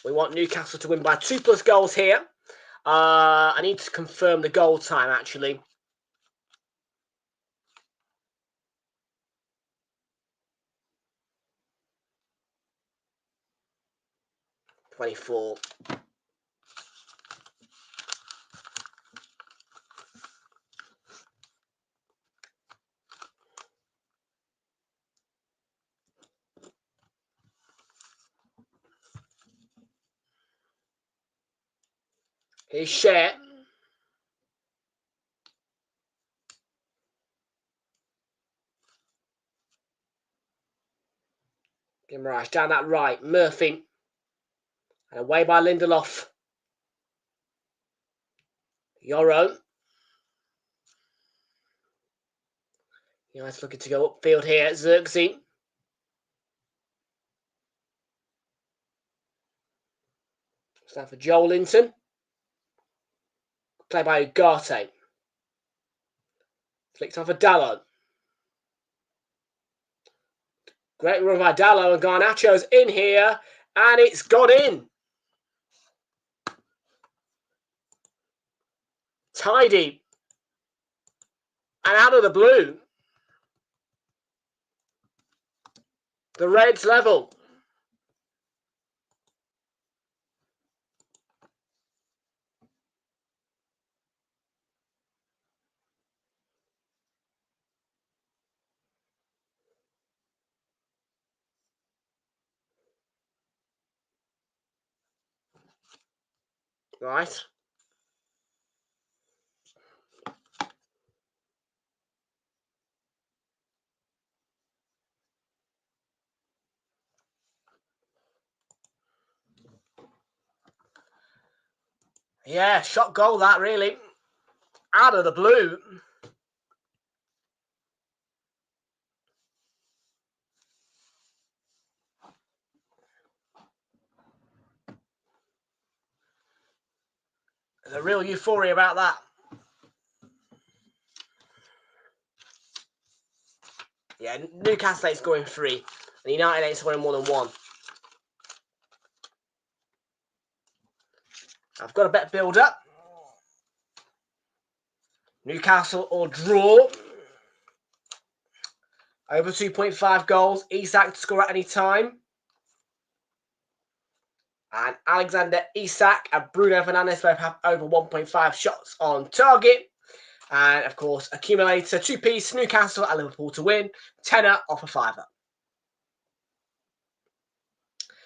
We want Newcastle to win by 2+ goals here. I need to confirm the goal time, actually. "24. Here's Share. Gimarash down that right. Murphy. And away by Lindelof. Yoro. Nice looking to go upfield here. Xerxes. Stand for Joel Linton. Played by Ugarte. Flicked off a Dallo. Great run by Dallo, and Garnacho's in here, and it's got in. Tidy. And out of the blue. The Reds level. Right. Yeah, shot goal that, really. Out of the blue. There's a real euphoria about that. Yeah, Newcastle ain't scoring 3, and United ain't scoring more than 1. I've got a bet build up. Newcastle or draw. Over 2.5 goals. Isak to score at any time. And Alexander Isak and Bruno Fernandes both have over 1.5 shots on target. And, of course, accumulator 2-piece, Newcastle and Liverpool to win. Tenner off a £5.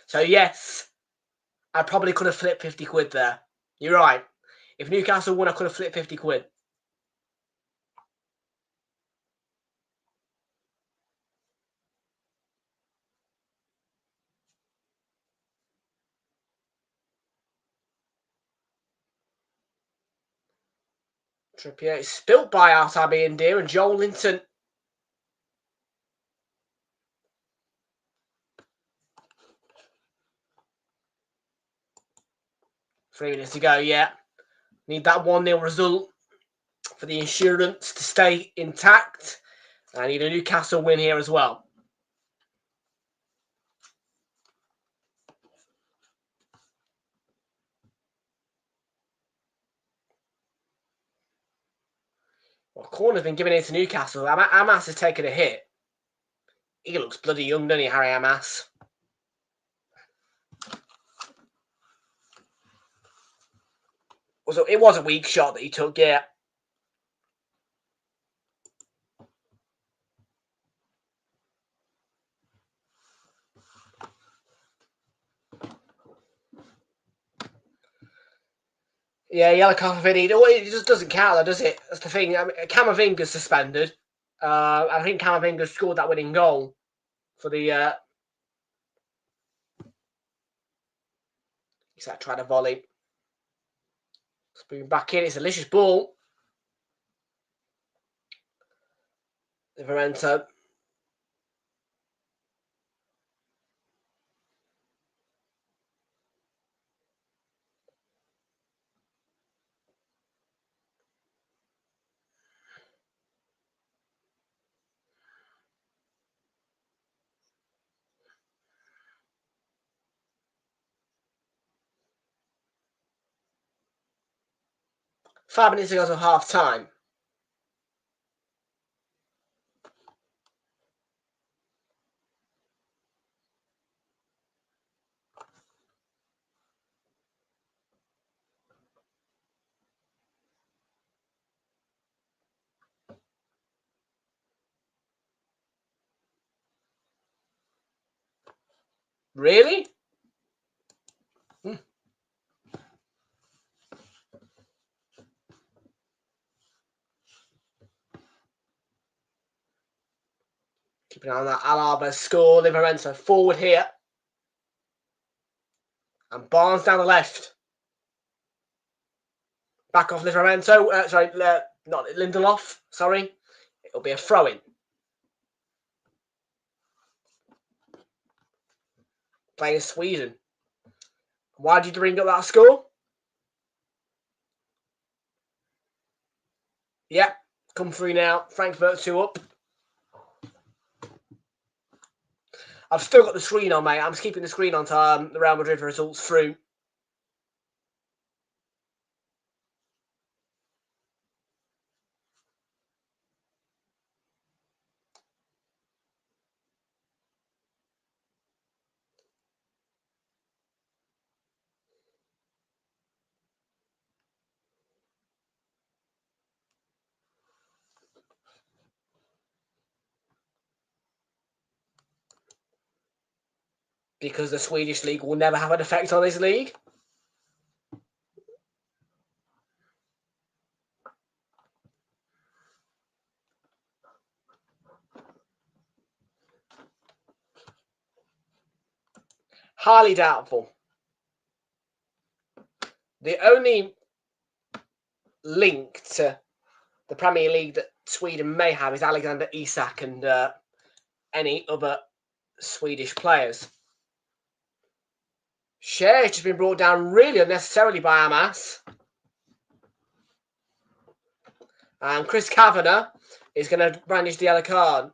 So, yes, I probably could have flipped 50 quid there. You're right. If Newcastle won, I could have flipped 50 quid. Trippier is spilt by Artabi Indir and Joel Linton. Three minutes to go, yeah. Need that 1-0 result for the insurance to stay intact. I need a Newcastle win here as well. Well, corner's been given in to Newcastle. Amas has taken a hit. He looks bloody young, doesn't he, Harry Amas? It was a weak shot that he took, yeah. Yeah, yellow card for Vinny. It just doesn't count, though, does it? That's the thing. I mean, Camavinga's suspended. I think Camavinga scored that winning goal for the. He's trying to volley. Spoon back in. It's a delicious ball. Liverento. Five minutes to go to half time. Really? Keeping an eye on that Alaba score. Liverento forward here. And Barnes down the left. Back off Liverento. Not Lindelof. Sorry. It'll be a throw-in. Playing Sweden. Why did you bring up that score? Yep. Come through now. Frankfurt 2 up. I've still got the screen on, mate. I'm just keeping the screen on to the Real Madrid results through. Because the Swedish league will never have an effect on this league. Highly doubtful. The only link to the Premier League that Sweden may have is Alexander Isak and any other Swedish players. Shea has just been brought down really unnecessarily by Hamas. And Chris Kavanagh is going to brandish the yellow card.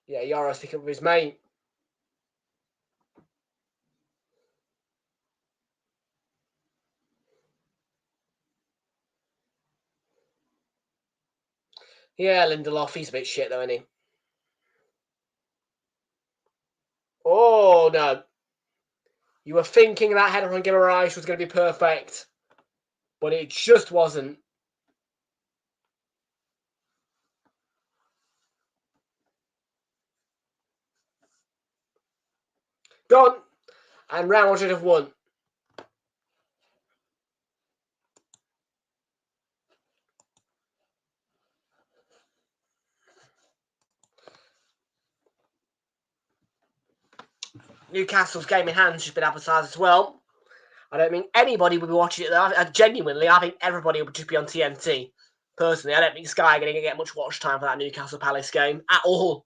Yeah, Yara's picking up with his mate. Yeah, Lindelof, he's a bit shit though, isn't he? Oh, no. You were thinking that header on Guimaraes was going to be perfect, but it just wasn't. Gone. And Real Madrid have won. Newcastle's game in hand has been advertised as well. I don't think anybody will be watching it. Genuinely, I think everybody will just be on TNT. Personally, I don't think Sky are going to get much watch time for that Newcastle Palace game at all.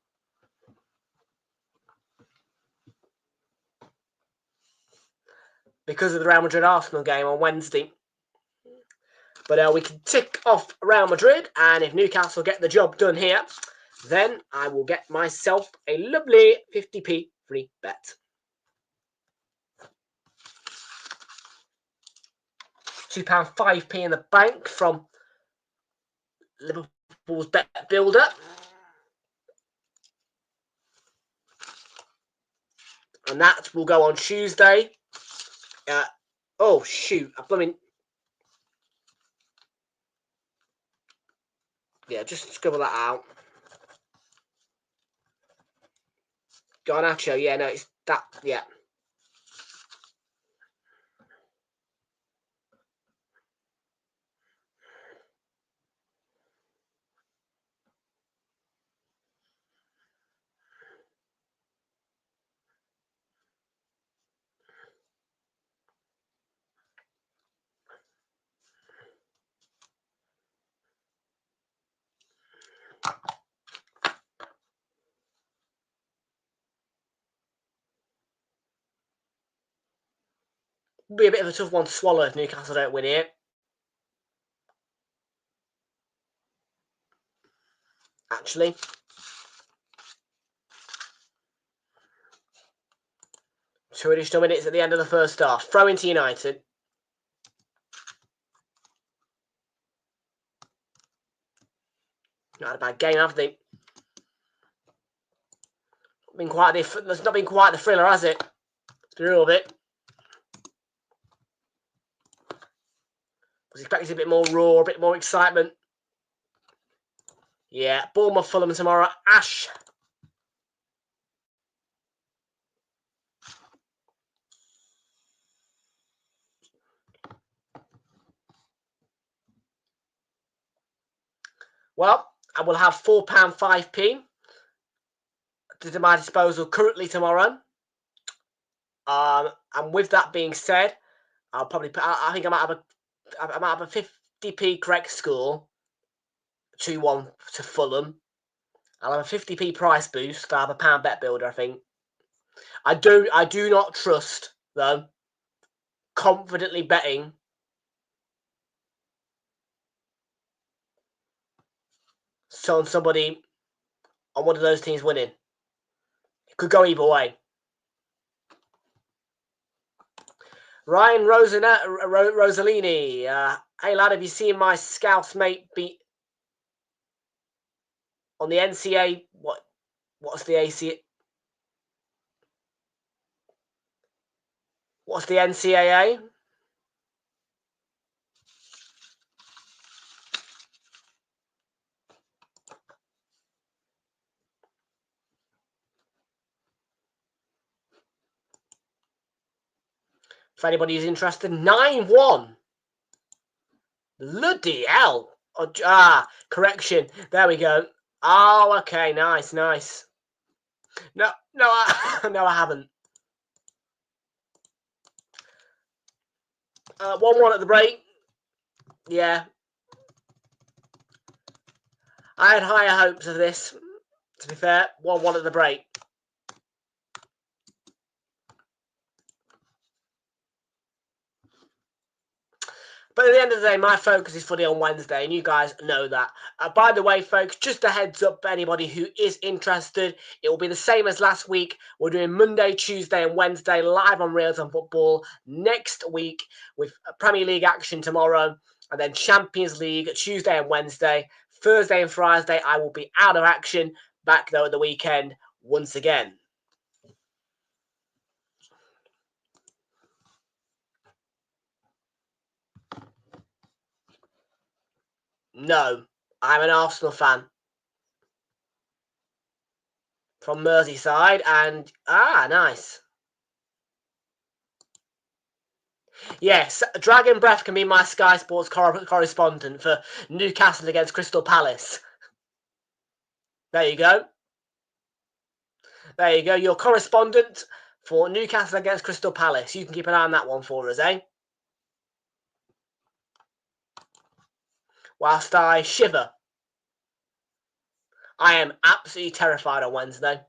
Because of the Real Madrid-Arsenal game on Wednesday. But we can tick off Real Madrid, and if Newcastle get the job done here, then I will get myself a lovely 50p free bet. £2 5p in the bank from Liverpool's bet builder. And that will go on Tuesday. Oh, shoot. Yeah, just scribble that out. Garnacho, yeah, no, it's that, yeah. Be a bit of a tough one to swallow if Newcastle don't win here. Actually. 2 additional minutes at the end of the first half. Throw into United. Not a bad game, have they? There's not been quite the thriller, has it? It's been a little bit. Was expecting a bit more raw, a bit more excitement. Yeah, Bournemouth, Fulham tomorrow. Ash. Well, I will have £4.5p to my disposal currently tomorrow. And with that being said, I'll probably put. I think I might have a 50p correct score. 2-1 to Fulham. I'll have a 50p price boost. I have a pound bet builder, I think. I do not trust, though, confidently betting on somebody on one of those teams winning. It could go either way. Ryan Rosalini. Hey, lad, have you seen my Scouse mate beat on the NCA? What's the AC? What's the NCAA? If anybody is interested, 9-1. Bloody hell. Correction. There we go. Oh, okay. Nice. No, no, I haven't. 1-1 at the break. Yeah. I had higher hopes of this, to be fair. 1-1 at the break. But at the end of the day, my focus is fully on Wednesday, and you guys know that. By the way, folks, just a heads up for anybody who is interested, it will be the same as last week. We're doing Monday, Tuesday, and Wednesday live on Realltom Football next week with Premier League action tomorrow, and then Champions League Tuesday and Wednesday. Thursday and Friday, I will be out of action. Back, though, at the weekend once again. No, I'm an Arsenal fan from Merseyside, and nice. Yes, Dragon Breath can be my Sky Sports correspondent for Newcastle against Crystal Palace. There you go. There you go. Your correspondent for Newcastle against Crystal Palace. You can keep an eye on that one for us, eh? Whilst I shiver. I am absolutely terrified on Wednesday.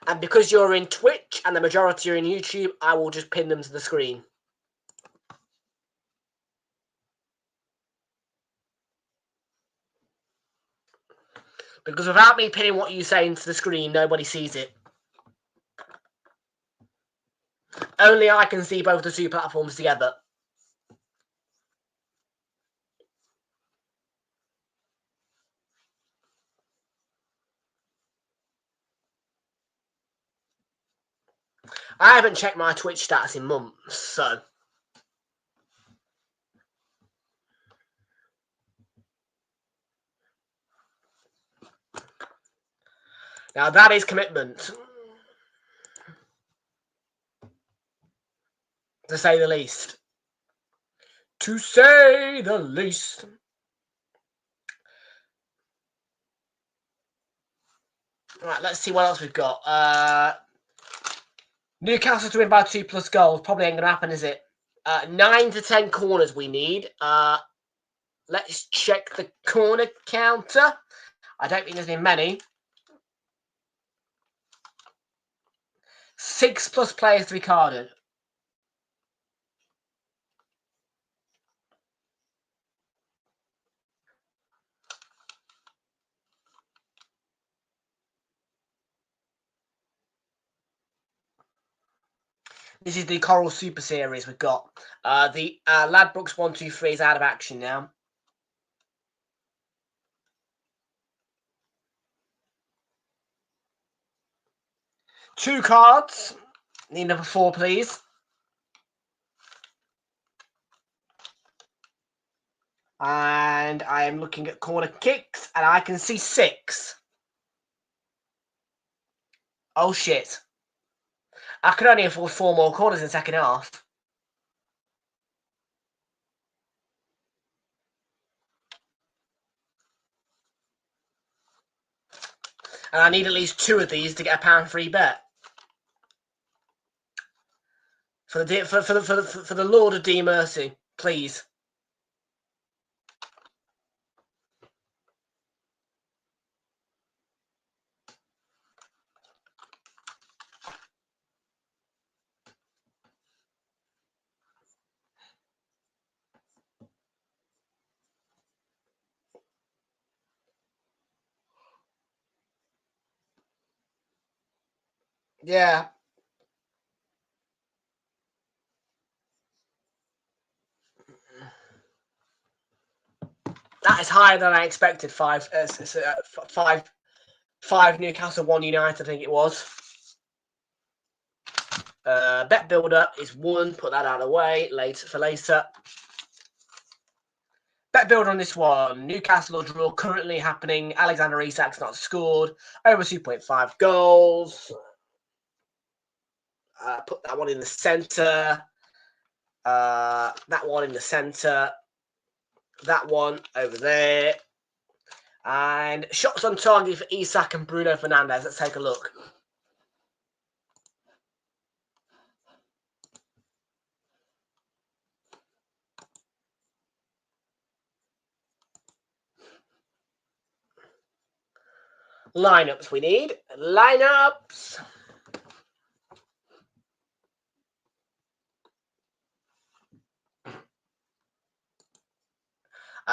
And because you're in Twitch and the majority are in YouTube, I will just pin them to the screen. Because without me pinning what you say into the screen, nobody sees it. Only I can see both the two platforms together. I haven't checked my Twitch stats in months, so... Now that is commitment. To say the least. To say the least. Right, let's see what else we've got. Newcastle to win by 2+ goals. Probably ain't going to happen, is it? 9 to 10 corners we need. Let's check the corner counter. I don't think there's been many. 6+ players to be carded. This is the Coral Super Series we've got. The Ladbrokes 123 is out of action now. Two cards. Need number 4, please. And I am looking at corner kicks, and I can see 6. Oh, shit. I could only afford 4 more corners in the second half. And I need at least 2 of these to get a £1 free bet. For the Lord of D Mercy, please. Yeah. That is higher than I expected. 5 Newcastle, 1 United, I think it was. Bet builder is 1. Put that out of the way for later. Bet builder on this one. Newcastle draw currently happening. Alexander Isak's not scored. Over 2.5 goals. Put that one in the centre. That one in the centre. That one over there. And shots on target for Isak and Bruno Fernandes. Let's take a look. Lineups we need. Lineups.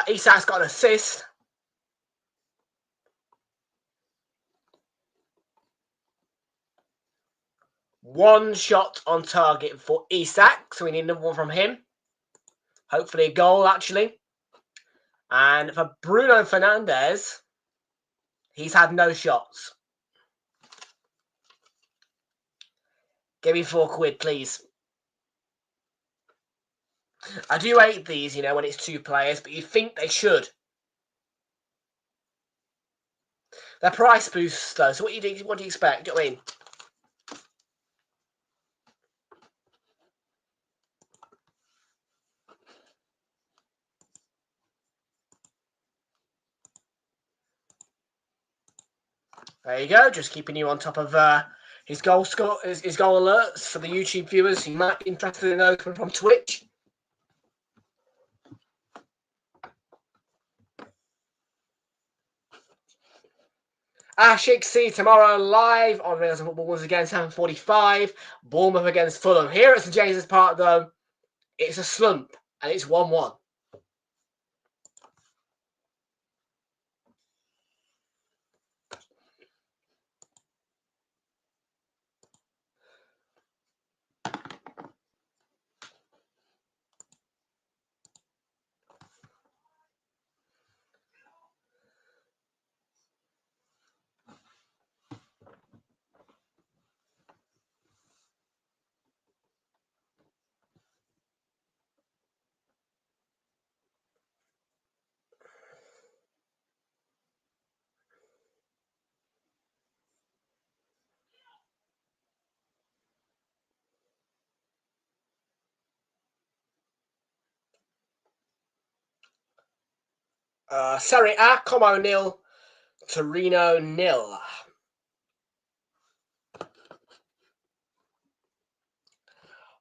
Isak's got an assist. One shot on target for Isak, so we need another one from him. Hopefully a goal, actually. And for Bruno Fernandes, he's had no shots. Give me £4, please. I do hate these, you know, when it's 2 players, but you think they should. They're price boosts, though, so what do you expect? Do you know what I mean? There you go, just keeping you on top of his goal alerts for the YouTube viewers who might be interested in those from Twitch. Ashik C tomorrow live on Realltom Football once again, 7:45. Bournemouth against Fulham. Here at St James's Park, though, it's a slump and it's 1-1. Serie A, Como 0, Torino 0.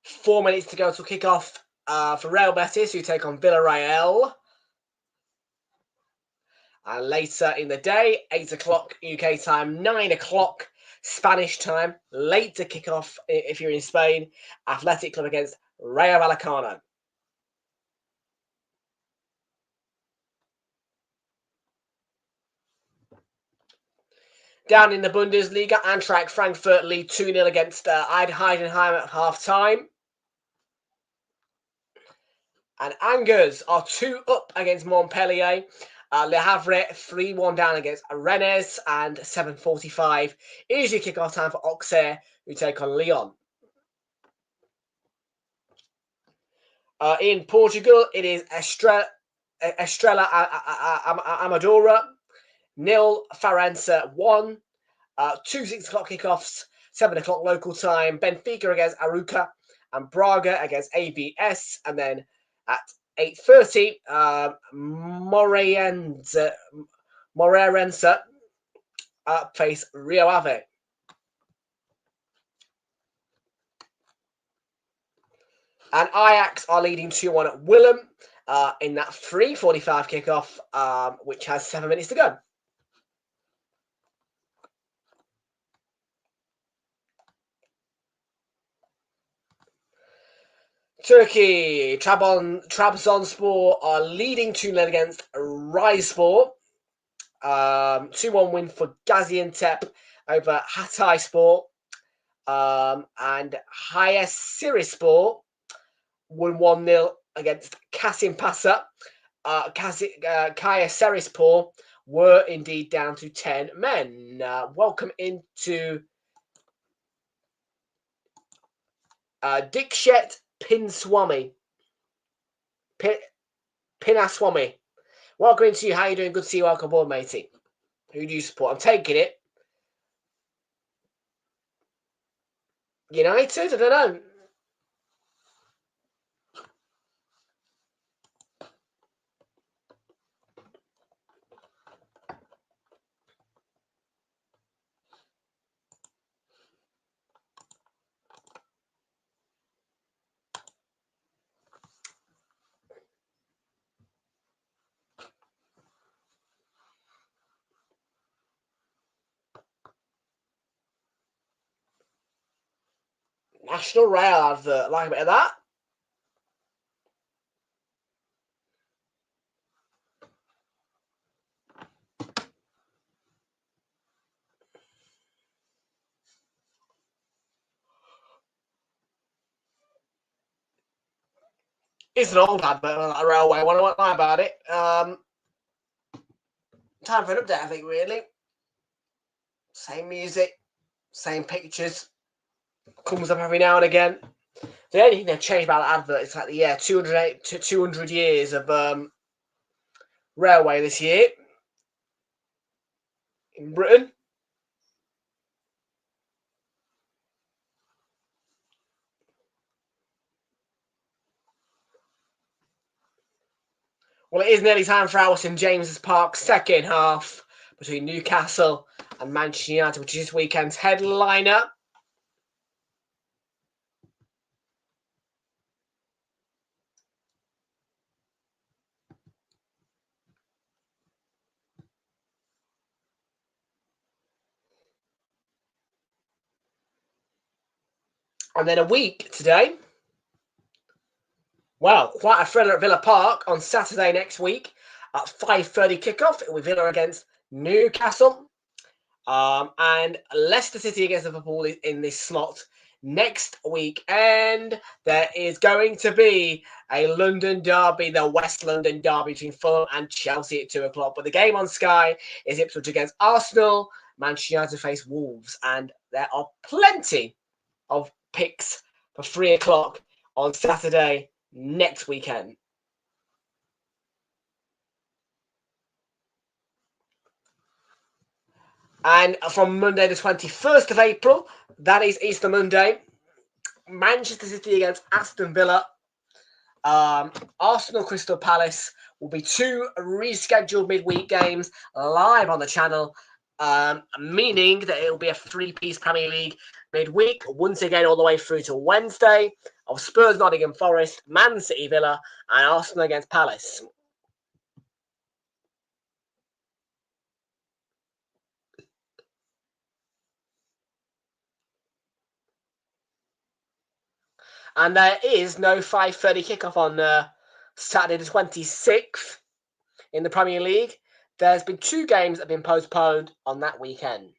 Four minutes to go to kick off for Real Betis, who take on Villarreal. And later in the day, 8 o'clock UK time, 9 o'clock Spanish time, late to kick off if you're in Spain, Athletic Club against Rayo Vallecano. Down in the Bundesliga, Eintracht Frankfurt lead 2-0 against Heidenheim at half-time. And Angers are 2 up against Montpellier. Le Havre 3-1 down against Rennes, and 7:45 is your kickoff time for Auxerre, who take on Lyon. In Portugal, it is Estrela Amadora 0, Farense 1. 2 6 o'clock kickoffs, 7 o'clock local time. Benfica against Arouca and Braga against ABS, and then at 8:30, Moreirense face Rio Ave. And Ajax are leading 2-1 at Willem in that 3:45 kickoff, which has 7 minutes to go. Turkey, Trabzonspor are leading 2-0 against Rizespor. 2-1 win for Gaziantep over Hatayspor. And Hayasirispor won 1-0 against Kasimpasa. Hayasirispor were indeed down to 10 men. Welcome into Dikshet Pinswamy. Pinaswamy. Welcome into you. How are you doing? Good to see you. Welcome aboard, matey. Who do you support? I'm taking it. United? I don't know. National Rail advert. Like a bit of that. It's an old advert on that railway one. I won't lie about it. Time for an update, I think, really. Same music, same pictures. Comes up every now and again. The only thing they've changed about the advert is like the 200 years of railway this year in Britain. Well, it is nearly time for our St James's Park second half between Newcastle and Manchester United, which is this weekend's headliner. And then a week today. Well, quite a thriller at Villa Park on Saturday next week at 5:30 kickoff with Villa against Newcastle. And Leicester City against Liverpool in this slot next week. And there is going to be a London derby, the West London derby between Fulham and Chelsea at 2 o'clock. But the game on Sky is Ipswich against Arsenal. Manchester United face Wolves. And there are plenty of picks for 3 o'clock on Saturday next weekend. And from Monday the 21st of April, that is Easter Monday, Manchester City against Aston Villa, Arsenal Crystal Palace, will be 2 rescheduled midweek games live on the channel, meaning that it will be a 3-piece Premier League midweek, once again all the way through to Wednesday, of Spurs Nottingham Forest, Man City Villa, and Arsenal against Palace. And there is no 5:30 kickoff on Saturday the 26th in the Premier League. There's been 2 games that have been postponed on that weekend.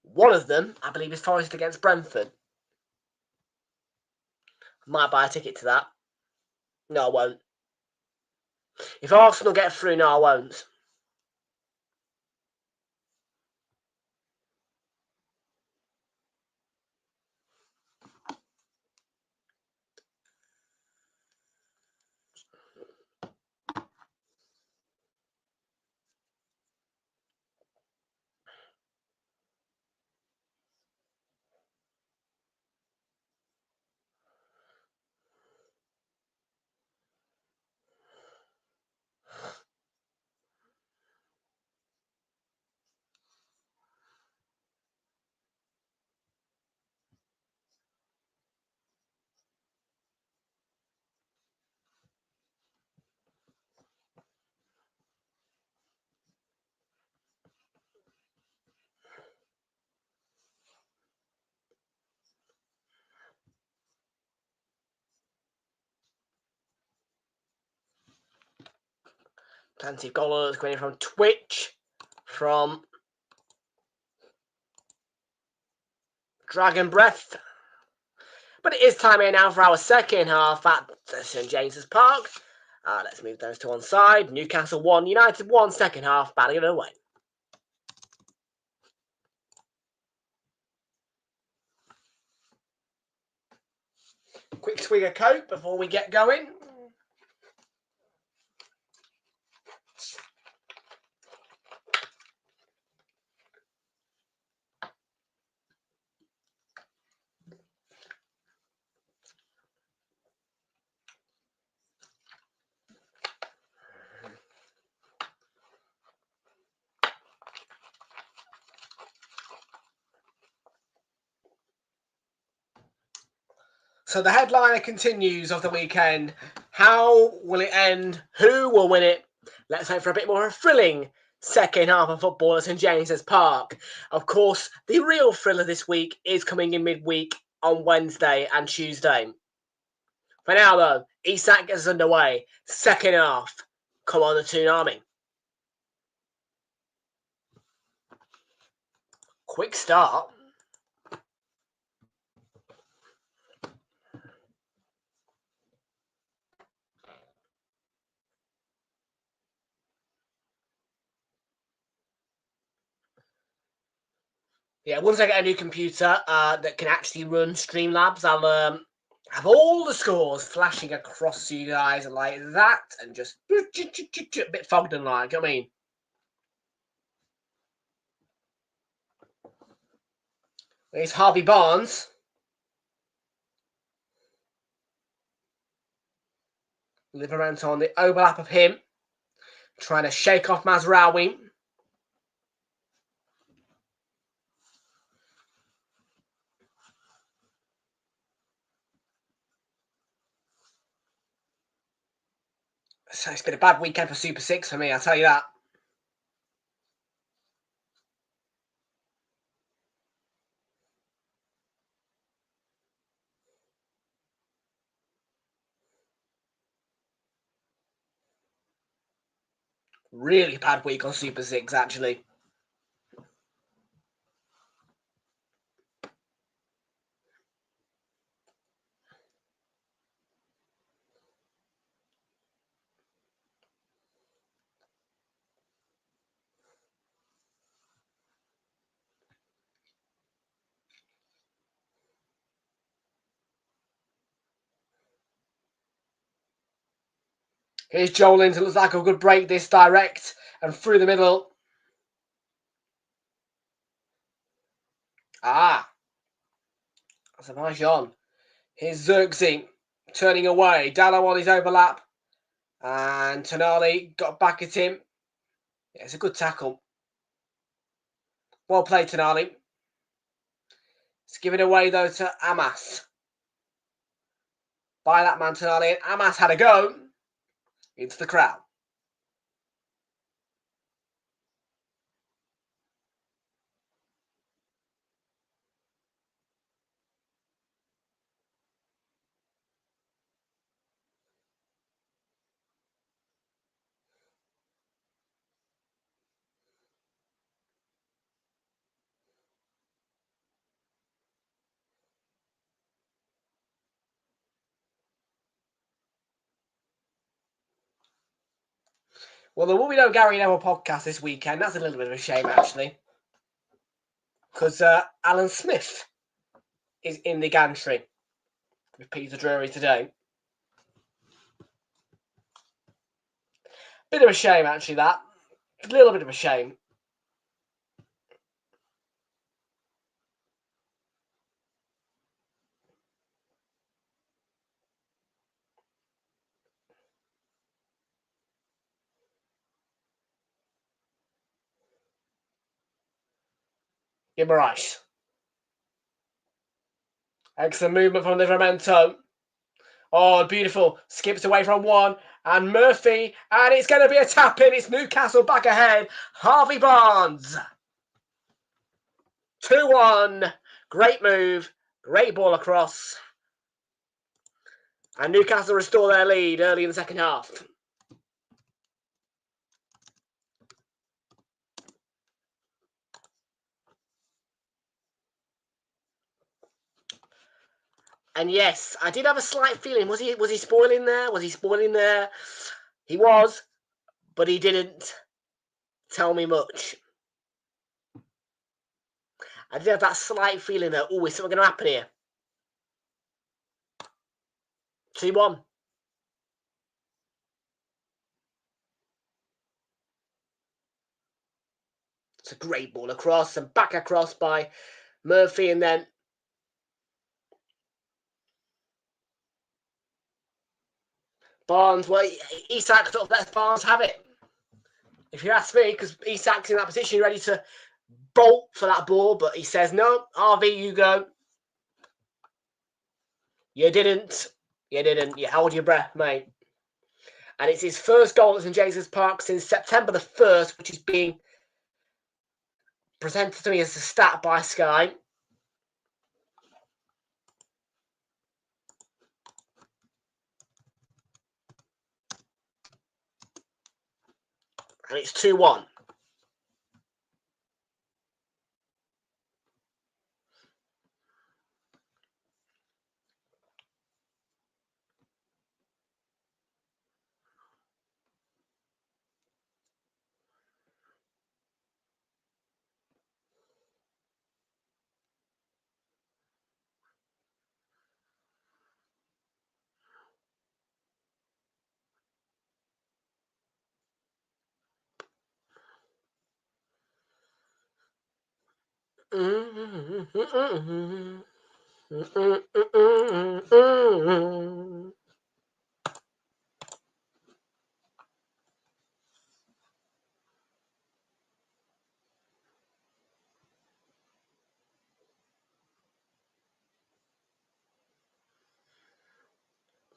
One of them, I believe, is Forest against Brentford. Might buy a ticket to that. No, I won't. If Arsenal get through, no, I won't. Plenty of goals going in from Twitch, from Dragon Breath. But it is time here now for our second half at St James's Park. Let's move those to one side. Newcastle 1, United 1, second half, batting it away. Quick swig of Coke before we get going. So the headliner continues of the weekend. How will it end? Who will win it? Let's hope for a bit more thrilling second half of football at St James's Park. Of course, the real thriller this week is coming in midweek on Wednesday and Tuesday. For now, though, Isak gets us underway. Second half. Come on, the Toon Army. Quick start. Yeah, once I get a new computer that can actually run Streamlabs, I'll have all the scores flashing across to you guys like that, and just a bit fogged and like, I mean. There's Harvey Barnes. Liverant on the overlap of him, trying to shake off Mazraoui. So it's been a bad weekend for Super 6 for me, I'll tell you that. Really bad week on Super 6, actually. Here's Joelins. It looks like a good break this direct and through the middle. That's a nice yawn. Here's Xerxes turning away. Dallo on his overlap. And Tonali got back at him. Yeah, it's a good tackle. Well played, Tonali. Let's give it away, though, to Amas. By that man, Tonali. And Amas had a go into the crowd. Well, there will be no Gary Neville podcast this weekend. That's a little bit of a shame, actually. Because Alan Smith is in the gantry with Peter Drury today. Bit of a shame, actually, that. A little bit of a shame. Guimaraes. Excellent movement from Livramento. Oh, beautiful. Skips away from one. And Murphy. And it's going to be a tap-in. It's Newcastle back ahead. Harvey Barnes. 2-1. Great move. Great ball across. And Newcastle restore their lead early in the second half. And yes, I did have a slight feeling. Was he spoiling there? Was he spoiling there? He was, but he didn't tell me much. I did have that slight feeling that, oh, is something going to happen here? 2-1. It's a great ball across and back across by Murphy, and then Barnes. Well, Isak sort of lets Barnes have it. If you ask me, because Isak's in that position ready to bolt for that ball, but he says, no, RV, you go. You didn't. You didn't. You held your breath, mate. And it's his first goal at St James's Park since September the 1st, which is being presented to me as a stat by Sky. And it's 2-1.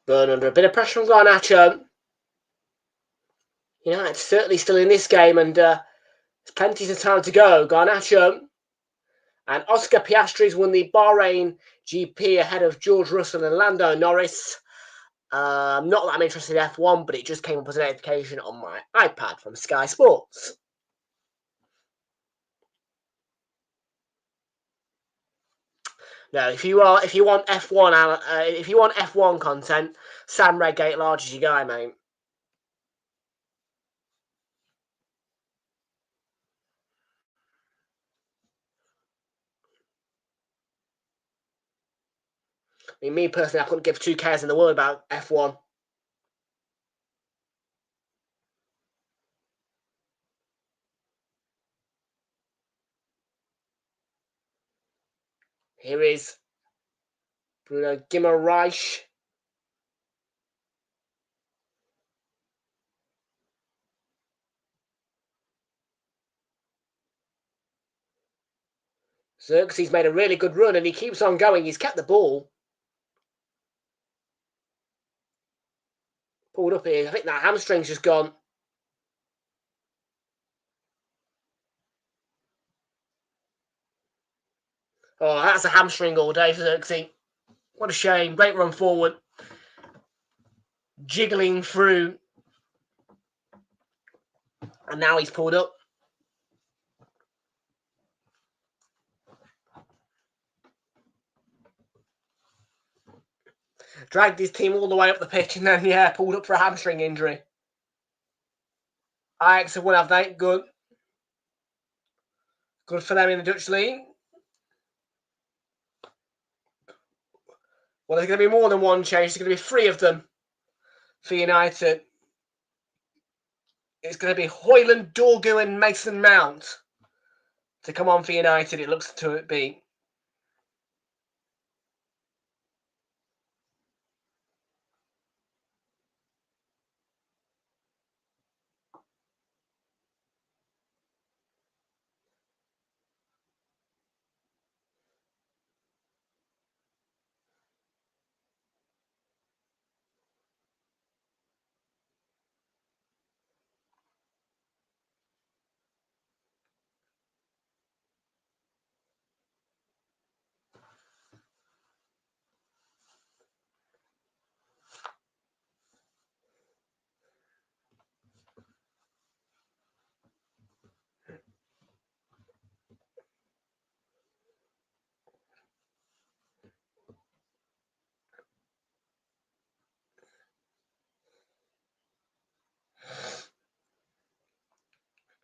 Burn under a bit of pressure from Garnacho. United certainly still in this game, and there's plenty of time to go. Garnacho and Oscar Piastri's won the Bahrain GP ahead of George Russell and Lando Norris. Not that I'm interested in F1, but it just came up as a notification on my iPad from Sky Sports. No, if you want F1 content, Sam Redgate Large is your guy, mate. I mean, me personally, I couldn't give 2 cares in the world about F1. Here is Bruno Guimaraes. Xerxes made a really good run and he keeps on going. He's kept the ball. Pulled up here. I think that hamstring's just gone. Oh, that's a hamstring all day for Xerxes. What a shame. Great run forward. Jiggling through. And now he's pulled up. Dragged his team all the way up the pitch and then, yeah, pulled up for a hamstring injury. Ajax have won, have they? Good. Good for them in the Dutch league. Well, there's going to be more than one change. There's going to be 3 of them for United. It's going to be Højlund, Dorgu and Mason Mount to come on for United, it looks to be.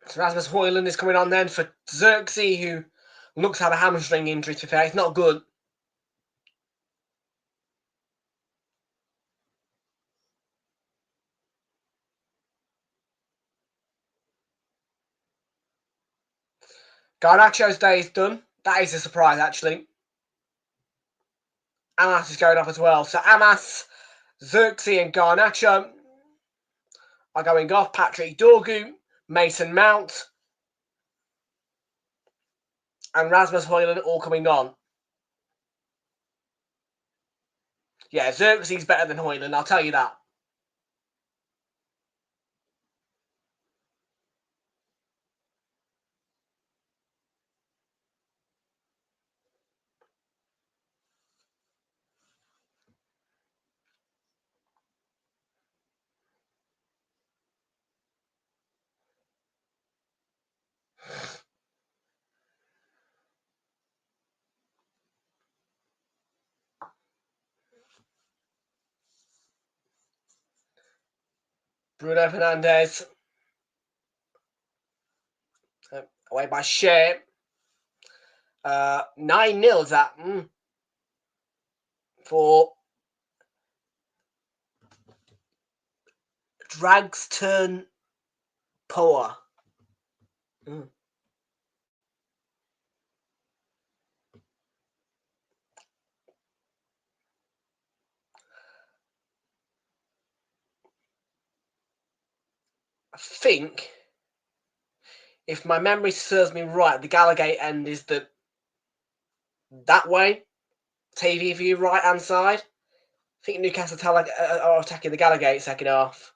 So Rasmus Højlund is coming on then for Xerxes, who looks to have a hamstring injury, to be fair. It's not good. Garnacho's day is done. That is a surprise, actually. Amas is going off as well. So Amas, Xerxes and Garnacho are going off. Patrick Dorgu, Mason Mount and Rasmus Højlund all coming on. Yeah, Xerxes is better than Højlund, I'll tell you that. Bruno Fernandes. Away by Shea. 9-0 is that. For Dragston Poa. I think, if my memory serves me right, the Gallagate end is that way. TV view, right hand side. I think Newcastle are attacking the Gallagate second half.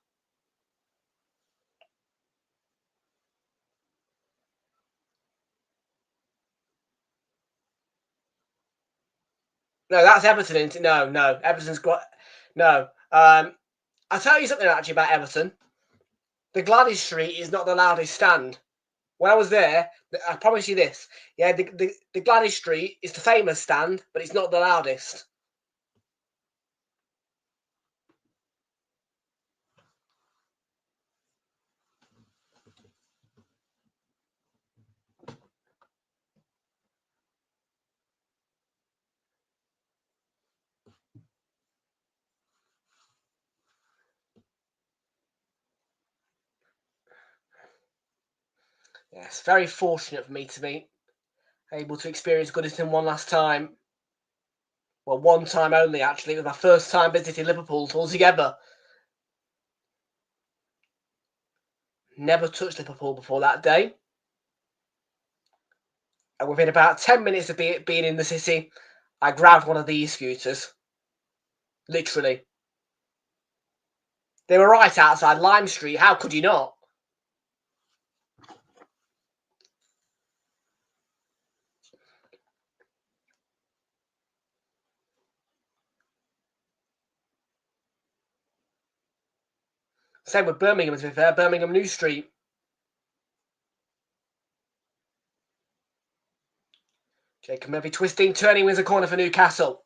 No, that's Everton, isn't it? No. Everton's got... No. I'll tell you something actually about Everton. The Gladys Street is not the loudest stand. When I was there, I promise you this. Yeah, the Gladys Street is the famous stand, but it's not the loudest. Yes, very fortunate for me to be able to experience Goodison one last time. Well, one time only, actually. It was my first time visiting Liverpool altogether. Never touched Liverpool before that day. And within about 10 minutes of being in the city, I grabbed one of these scooters. Literally. They were right outside Lime Street. How could you not? Same with Birmingham, to be fair. Birmingham New Street. Jacob Murphy twisting, turning, wins a corner for Newcastle.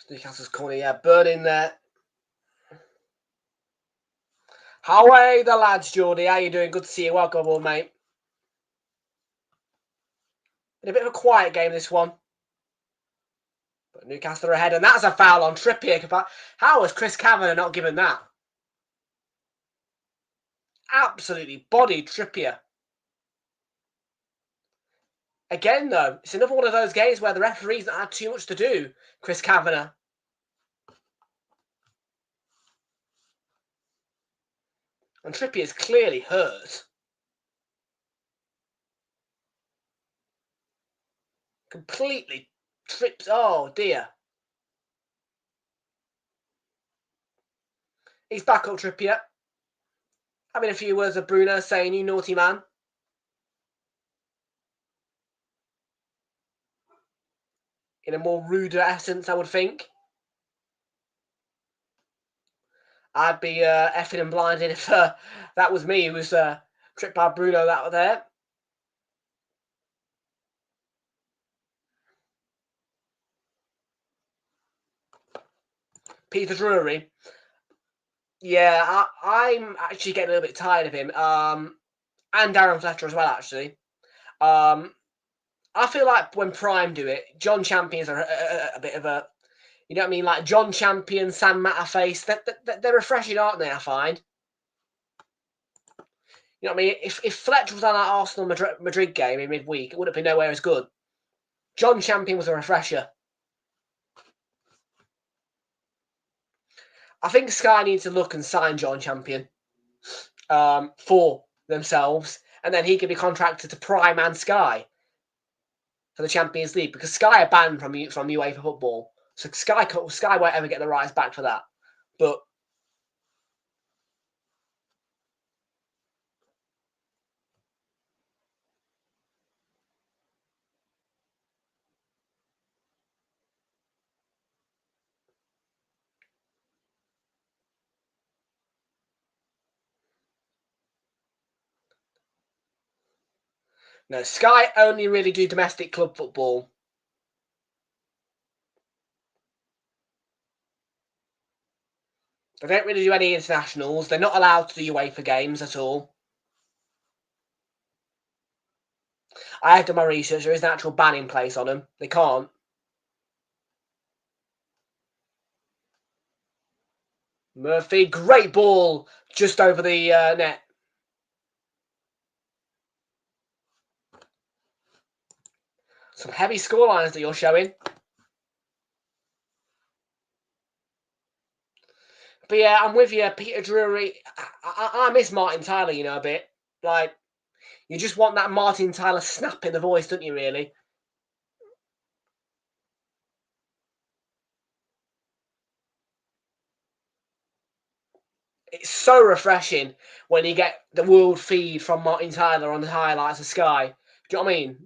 Newcastle's corner, yeah, burning there. How are the lads, Geordie? How you doing? Good to see you. Welcome aboard, mate. Been a bit of a quiet game, this one. But Newcastle are ahead, and that's a foul on Trippier. How was Chris Kavanagh not given that? Absolutely bodied Trippier. Again, though, it's another one of those games where the referee's not had too much to do, Chris Kavanagh. And Trippier's clearly hurt. Completely trips. Oh, dear. He's back up, Trippier. Having a few words with Bruno, saying, "You naughty man." In a more ruder essence, I would think. I'd be effing and blinded if that was me who was tripped by Bruno that was there. Peter Drury. Yeah, I'm actually getting a little bit tired of him. And Darren Fletcher as well, actually. I feel like when Prime do it, John Champions are a bit of a, you know what I mean? Like John Champion, Sam Matterface, they're refreshing, aren't they, I find? You know what I mean? If Fletcher was on that Arsenal Madrid game in midweek, it would have been nowhere as good. John Champion was a refresher. I think Sky needs to look and sign John Champion for themselves, and then he can be contracted to Prime and Sky for the Champions League, because Sky are banned from UEFA football, so Sky won't ever get the rights back for that. But no, Sky only really do domestic club football. They don't really do any internationals. They're not allowed to do UEFA games at all. I have done my research. There is an actual ban in place on them. They can't. Murphy, great ball just over the net. Some heavy scorelines that you're showing. But yeah, I'm with you, Peter Drury. I miss Martin Tyler, you know, a bit. Like, you just want that Martin Tyler snap in the voice, don't you, really? It's so refreshing when you get the world feed from Martin Tyler on the highlights of Sky. Do you know what I mean?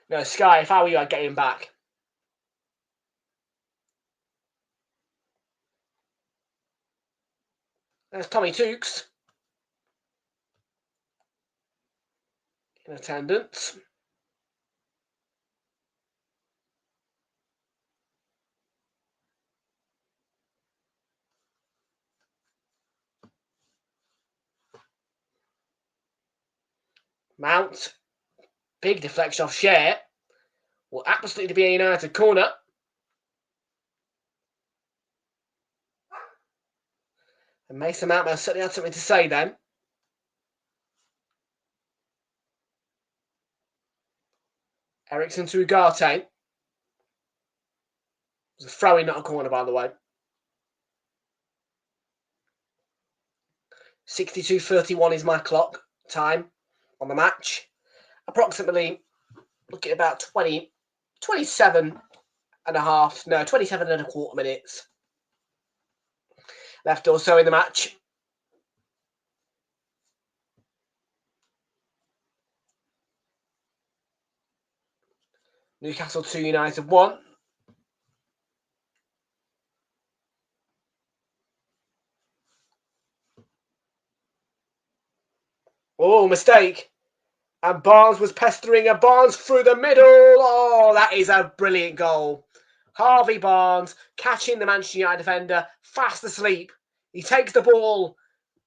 No, Sky, if I were you, I'd get him back. There's Tommy Tukes in attendance. Mount Big deflection off Share. Will absolutely be a United corner. And Mason Mount certainly had something to say then. Ericsson to Ugarte. It was a throw-in, not a corner, by the way. 62:31 is my clock time on the match. Approximately, look at about 27 and a half, no, 27 and a quarter minutes left or so in the match. Newcastle 2, United 1. Oh, mistake. And Barnes was pestering a Barnes through the middle. Oh, that is a brilliant goal. Harvey Barnes catching the Manchester United defender fast asleep. He takes the ball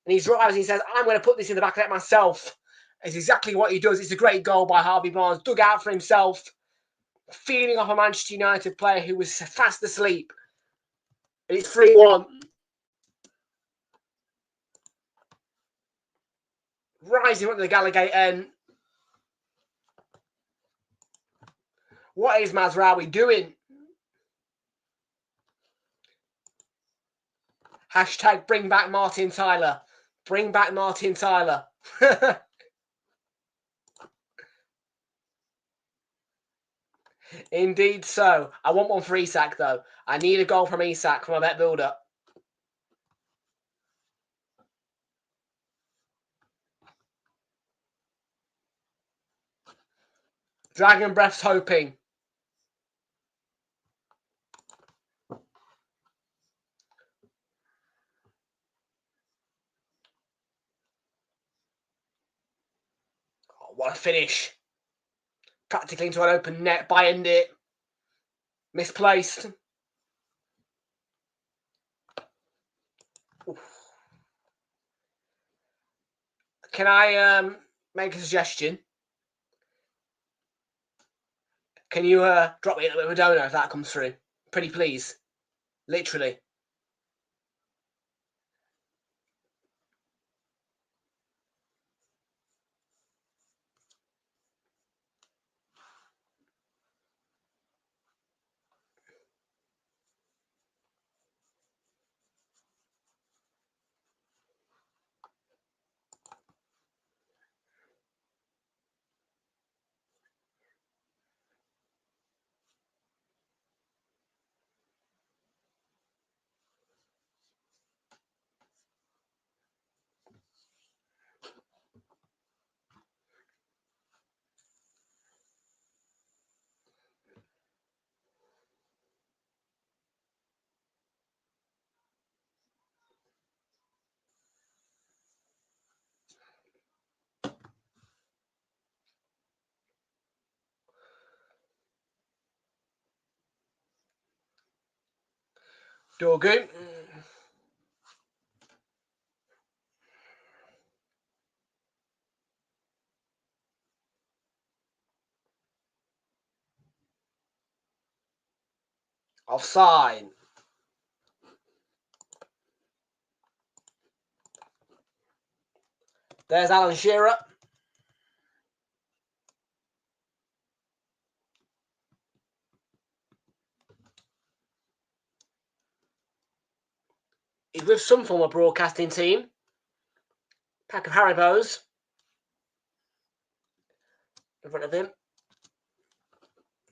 and he's right as he says, I'm going to put this in the back of the net myself. It's exactly what he does. It's a great goal by Harvey Barnes. Dug out for himself. Feeding off a Manchester United player who was fast asleep. And it's 3-1. Rising up to the Gallagher end. What is Mazraoui doing? Hashtag bring back Martin Tyler. Bring back Martin Tyler. Indeed so. I want one for Isak, though. I need a goal from Isak from a bet builder. Dragon Breath's hoping. Oh, what a finish. Practically into an open net by Indy. Misplaced. Oof. Can I make a suggestion? Can you drop me a little bit of a donor if that comes through? Pretty please. Literally. Dorgu. Offside. There's Alan Shearer. He's with some form of broadcasting team. Pack of Haribos in front of him.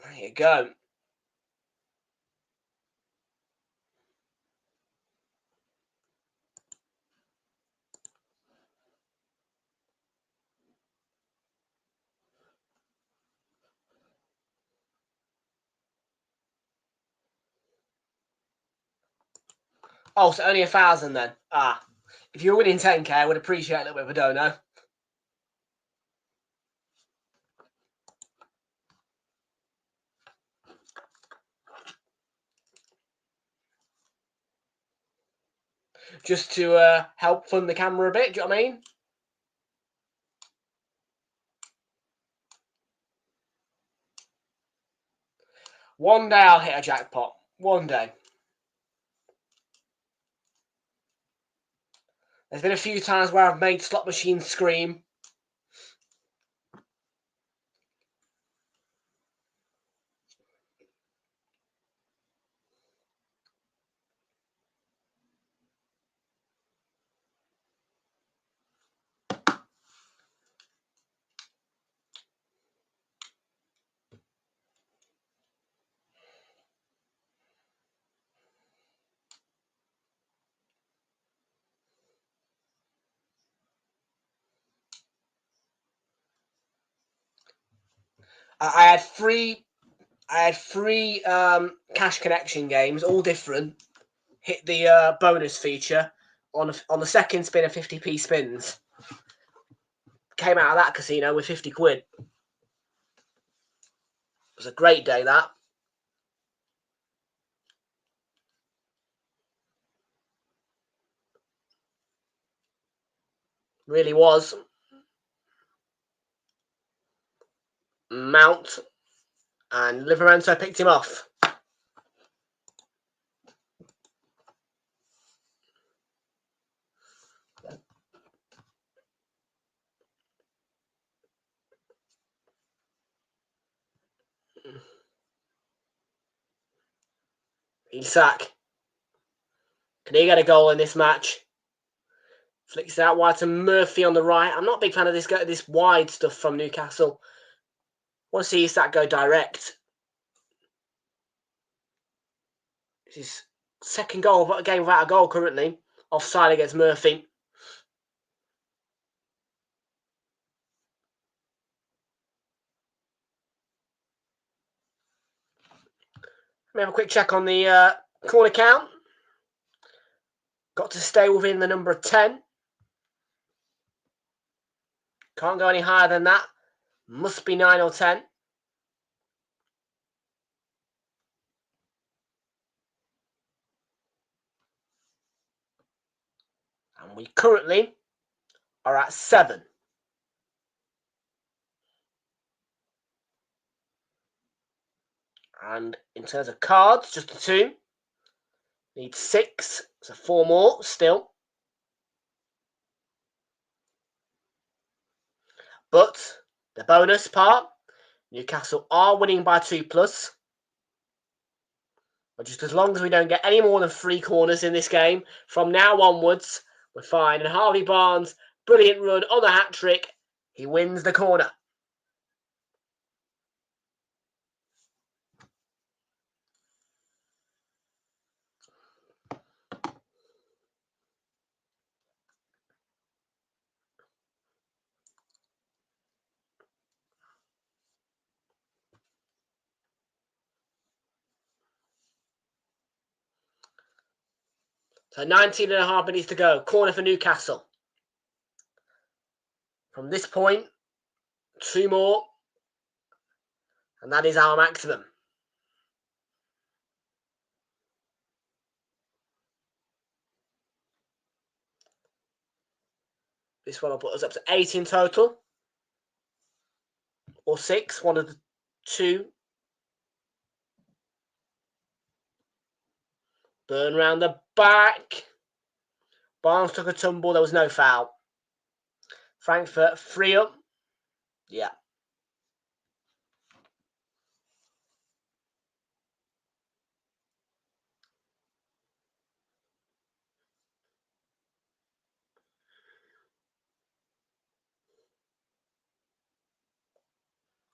There you go. Oh, so only 1,000 then. Ah, if you're winning 10k, I would appreciate a little bit of a dono. Just to help fund the camera a bit, do you know what I mean? One day I'll hit a jackpot. One day. There's been a few times where I've made slot machines scream. I had three cash connection games, all different. Hit the bonus feature on the second spin of 50p spins. Came out of that casino with 50 quid. It was a great day, that. Really was. Mount and Livermento picked him off. Isak. Can he get a goal in this match? Flicks it out wide to Murphy on the right. I'm not a big fan of this wide stuff from Newcastle. Want to see Isak go direct. This is second game without a goal currently. Offside against Murphy. Let me have a quick check on the corner count. Got to stay within the number of 10. Can't go any higher than that. Must be 9 or 10. And we currently are at 7. And in terms of cards, just the 2. Need 6, so 4 more still. But the bonus part, Newcastle are winning by 2+. But just as long as we don't get any more than 3 corners in this game, from now onwards, we're fine. And Harvey Barnes, brilliant run on the hat-trick. He wins the corner. So 19.5 minutes to go. Corner for Newcastle. From this point, 2 more. And that is our maximum. This one will put us up to 8 in total. Or 6, one of the 2. Burn round the back. Barnes took a tumble. There was no foul. Frankfurt free up. Yeah.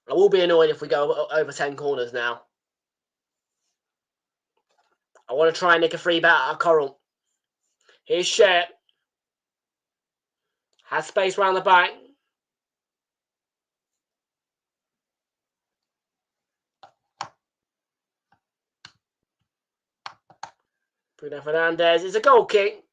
I will be annoyed if we go over 10 corners now. I want to try and nick a free bet out of Coral. Here's Shet. Has space round the back. Bruno Fernandes. It's a goal kick.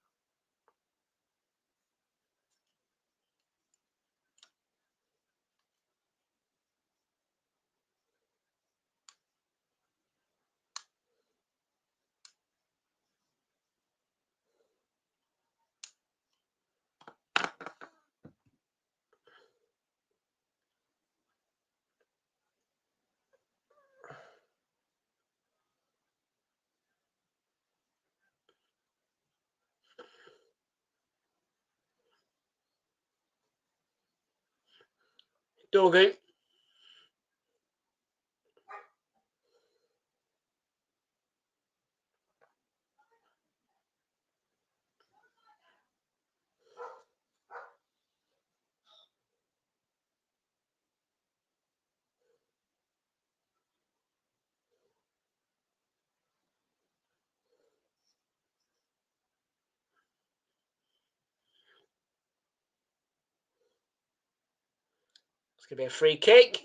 Doggy. It's going to be a free kick.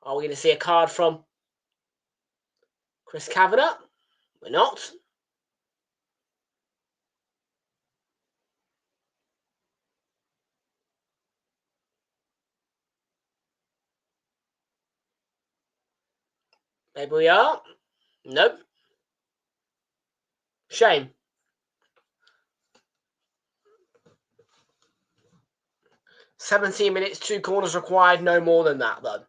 Are we going to see a card from Chris Kavanagh? We're not. Maybe we are. Nope. Shame. "17 minutes, 2 corners required, no more than that, though."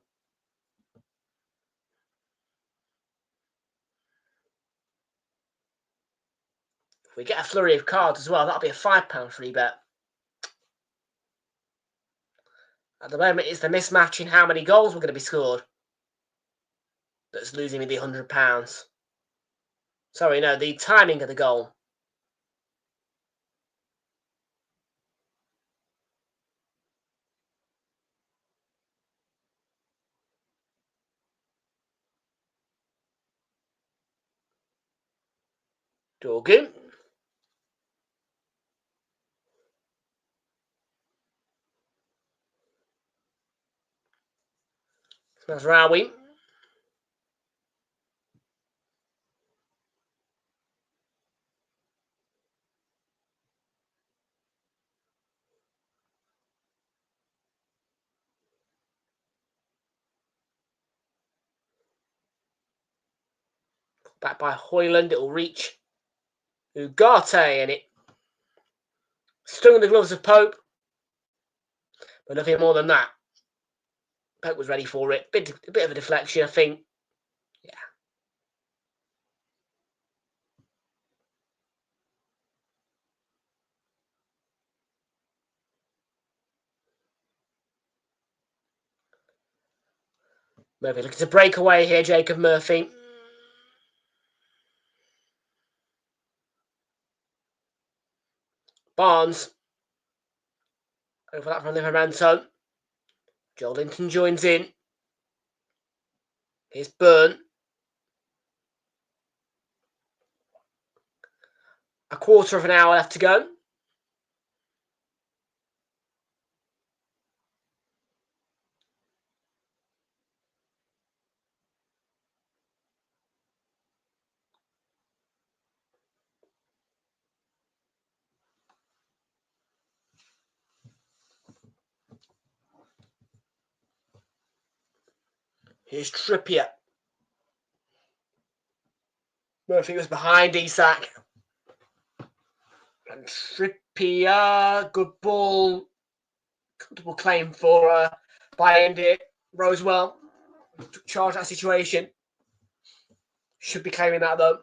If we get a flurry of cards as well, that'll be a £5 free bet. At the moment, it's the mismatch in how many goals were going to be scored that's losing me the £100. Sorry, no, the timing of the goal. Dorgu. That's Rawi. Back by Hoyland, it will reach Ugarte, and it stung the gloves of Pope, but nothing more than that. Pope was ready for it. A bit of a deflection, I think. Yeah. Murphy looking to break away here, Jacob Murphy. Barnes. Over that from Livramento. Joel Linton joins in. Here's Byrne. A quarter of an hour left to go. Here's Trippier. Murphy was behind Isak. And Trippier, good ball. Comfortable claim for behind it. Rosewell took charge of that situation. Should be claiming that though.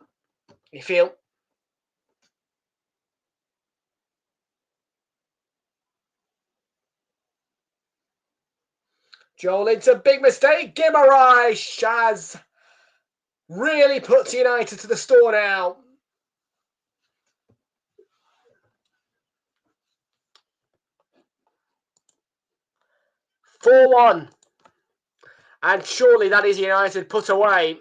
You feel? Joel, it's a big mistake. Guimaraes has really puts United to the store now. "4-1. And surely that is United put away.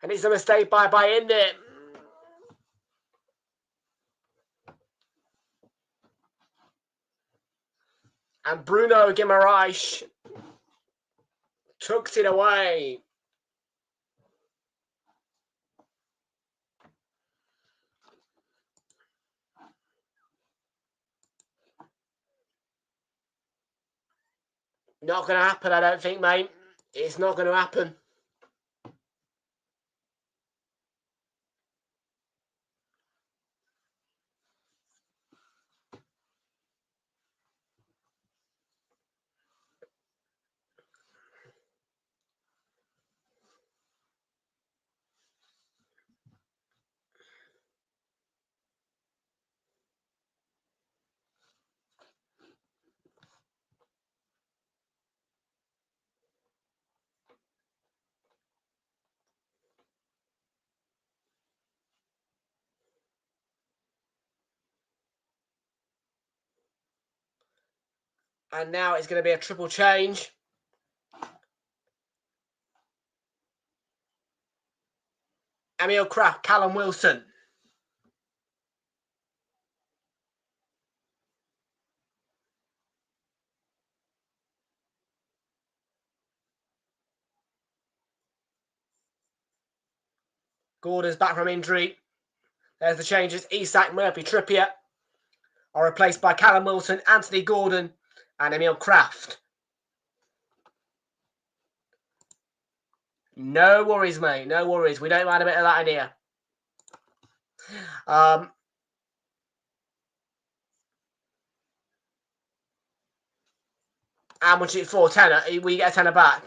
And it's a mistake by Bayende. And Bruno Guimaraes tucks it away. Not going to happen, I don't think, mate. It's not going to happen. And now it's going to be a triple change. Emil Kraft, Callum Wilson. Gordon's back from injury. There's the changes. Isak, Murphy, Trippier are replaced by Callum Wilson, Anthony Gordon, and Emil Kraft. No worries, mate. No worries. We don't mind a bit of that in here. How much is it for? Tenner? We get a tenner back.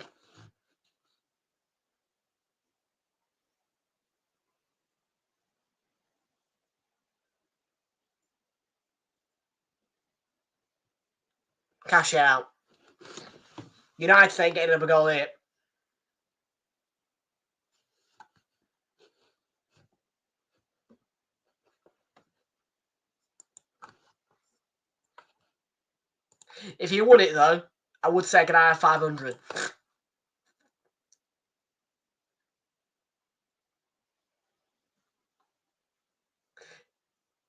Cash out. United ain't getting another goal here. If you won it, though, I would say, can I have 500?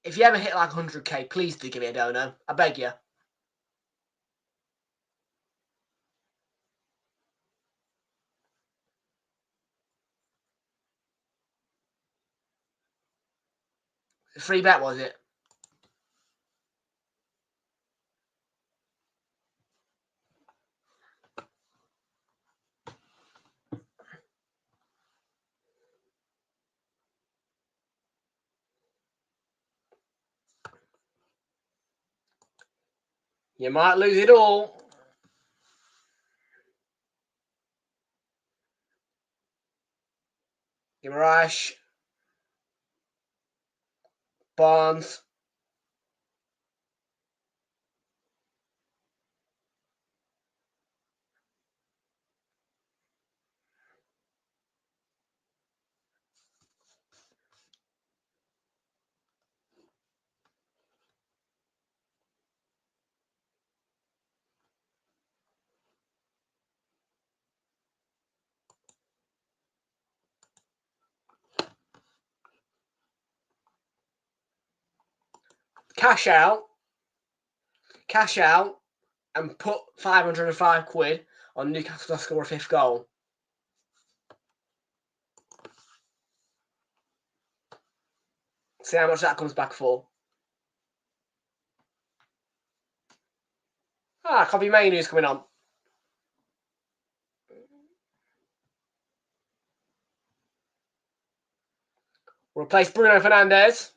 If you ever hit like 100k, please do give me a dono. I beg you. Free bet, was it? You might lose it all. Gimarash. Barnes. Cash out, and put 505 quid on Newcastle to score a 5th goal. See how much that comes back for. Copy Mainu's coming on. We'll replace Bruno Fernandes.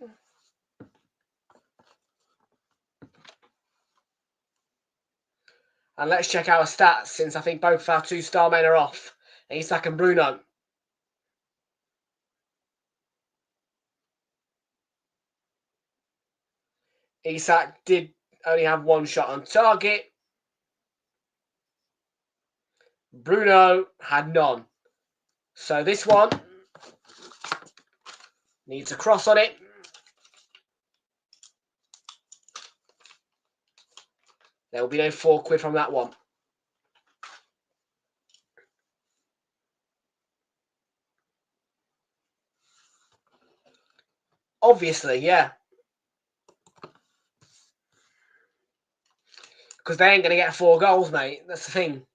And let's check our stats, since I think both of our 2-star men are off. Isak and Bruno. Isak did only have 1 shot on target. Bruno had none. So this one needs a cross on it. There will be no 4 quid from that one. Obviously, yeah. Because they ain't going to get 4 goals, mate. That's the thing.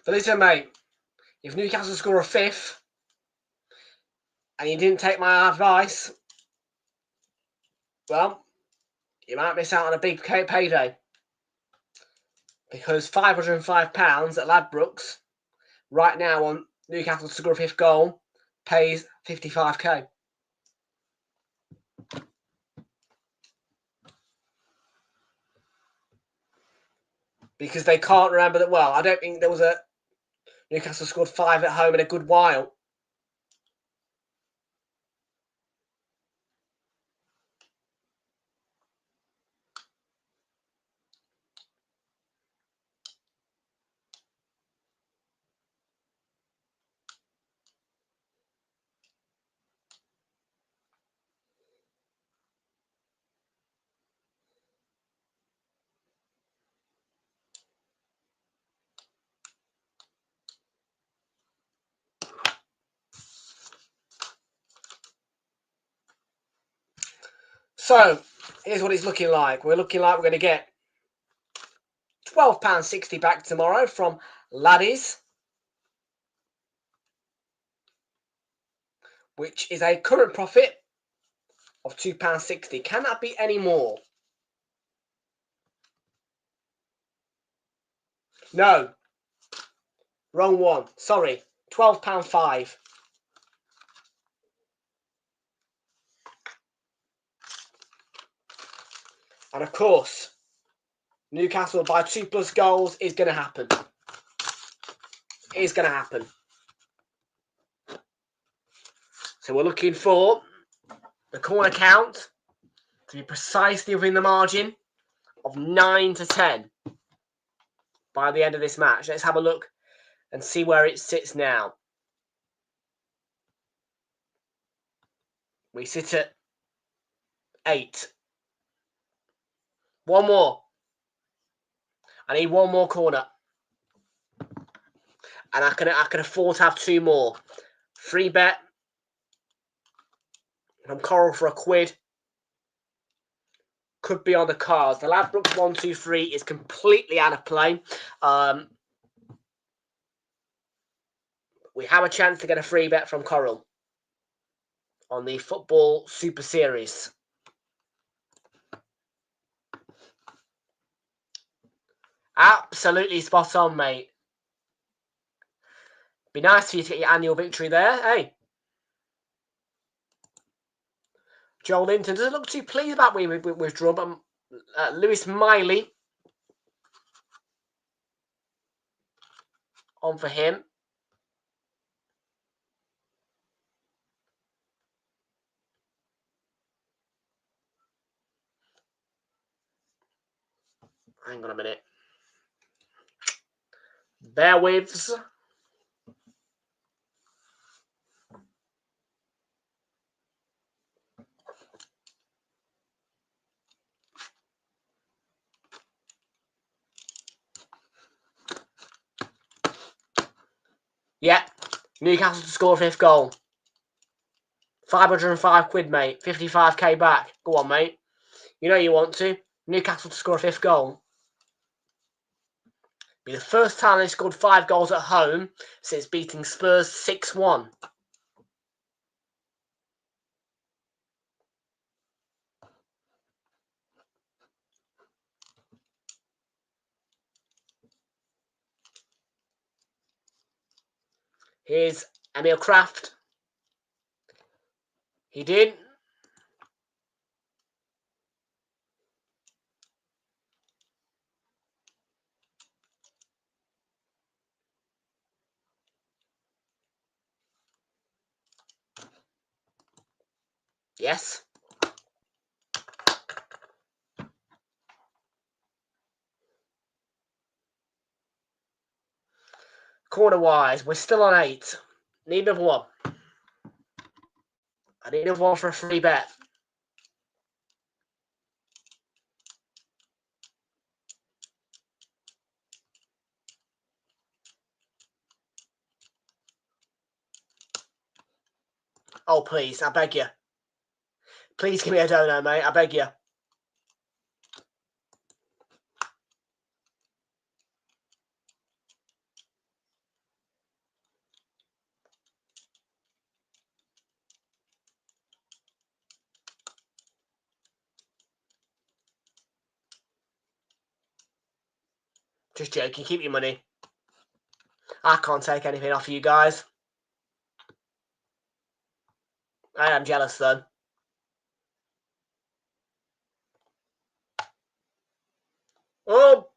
But listen, mate, if Newcastle score a 5th and you didn't take my advice, well, you might miss out on a big payday. Because £505 at Ladbrokes right now on Newcastle to score a 5th goal pays 55k. because they can't remember that. Well, I don't think there was a Newcastle scored 5 at home in a good while. So, here's what it's looking like. We're looking like we're going to get £12.60 back tomorrow from Laddies, which is a current profit of £2.60. Can that be any more? No. Wrong one. Sorry. £12.05. And of course, Newcastle by 2+ goals is going to happen. It is going to happen. So we're looking for the corner count to be precisely within the margin of 9 to 10 by the end of this match. Let's have a look and see where it sits now. We sit at 8. One more. I need one more corner. And I can afford to have 2 more. Free bet from Coral for £1. Could be on the cards. The Ladbrokes 123 is completely out of play. We have a chance to get a free bet from Coral on the Football Super Series. Absolutely spot on, mate. Be nice for you to get your annual victory there, hey? Joel Linton doesn't look too pleased about we withdraw, but Lewis Miley on for him. Hang on a minute. Bear with. Yeah, Newcastle to score 5th goal. £505, mate. 55k back. Go on, mate. You know you want to. Newcastle to score a 5th goal. Be the first time they scored 5 goals at home since beating Spurs 6-1. Here's Emil Kraft. He did. Yes. Corner-wise, we're still on 8. Need another one. I need another one for a free bet. Oh, please, I beg you. Please give me a dono, mate. I beg you. Just joking. Keep your money. I can't take anything off you guys. I am jealous, though. Oh!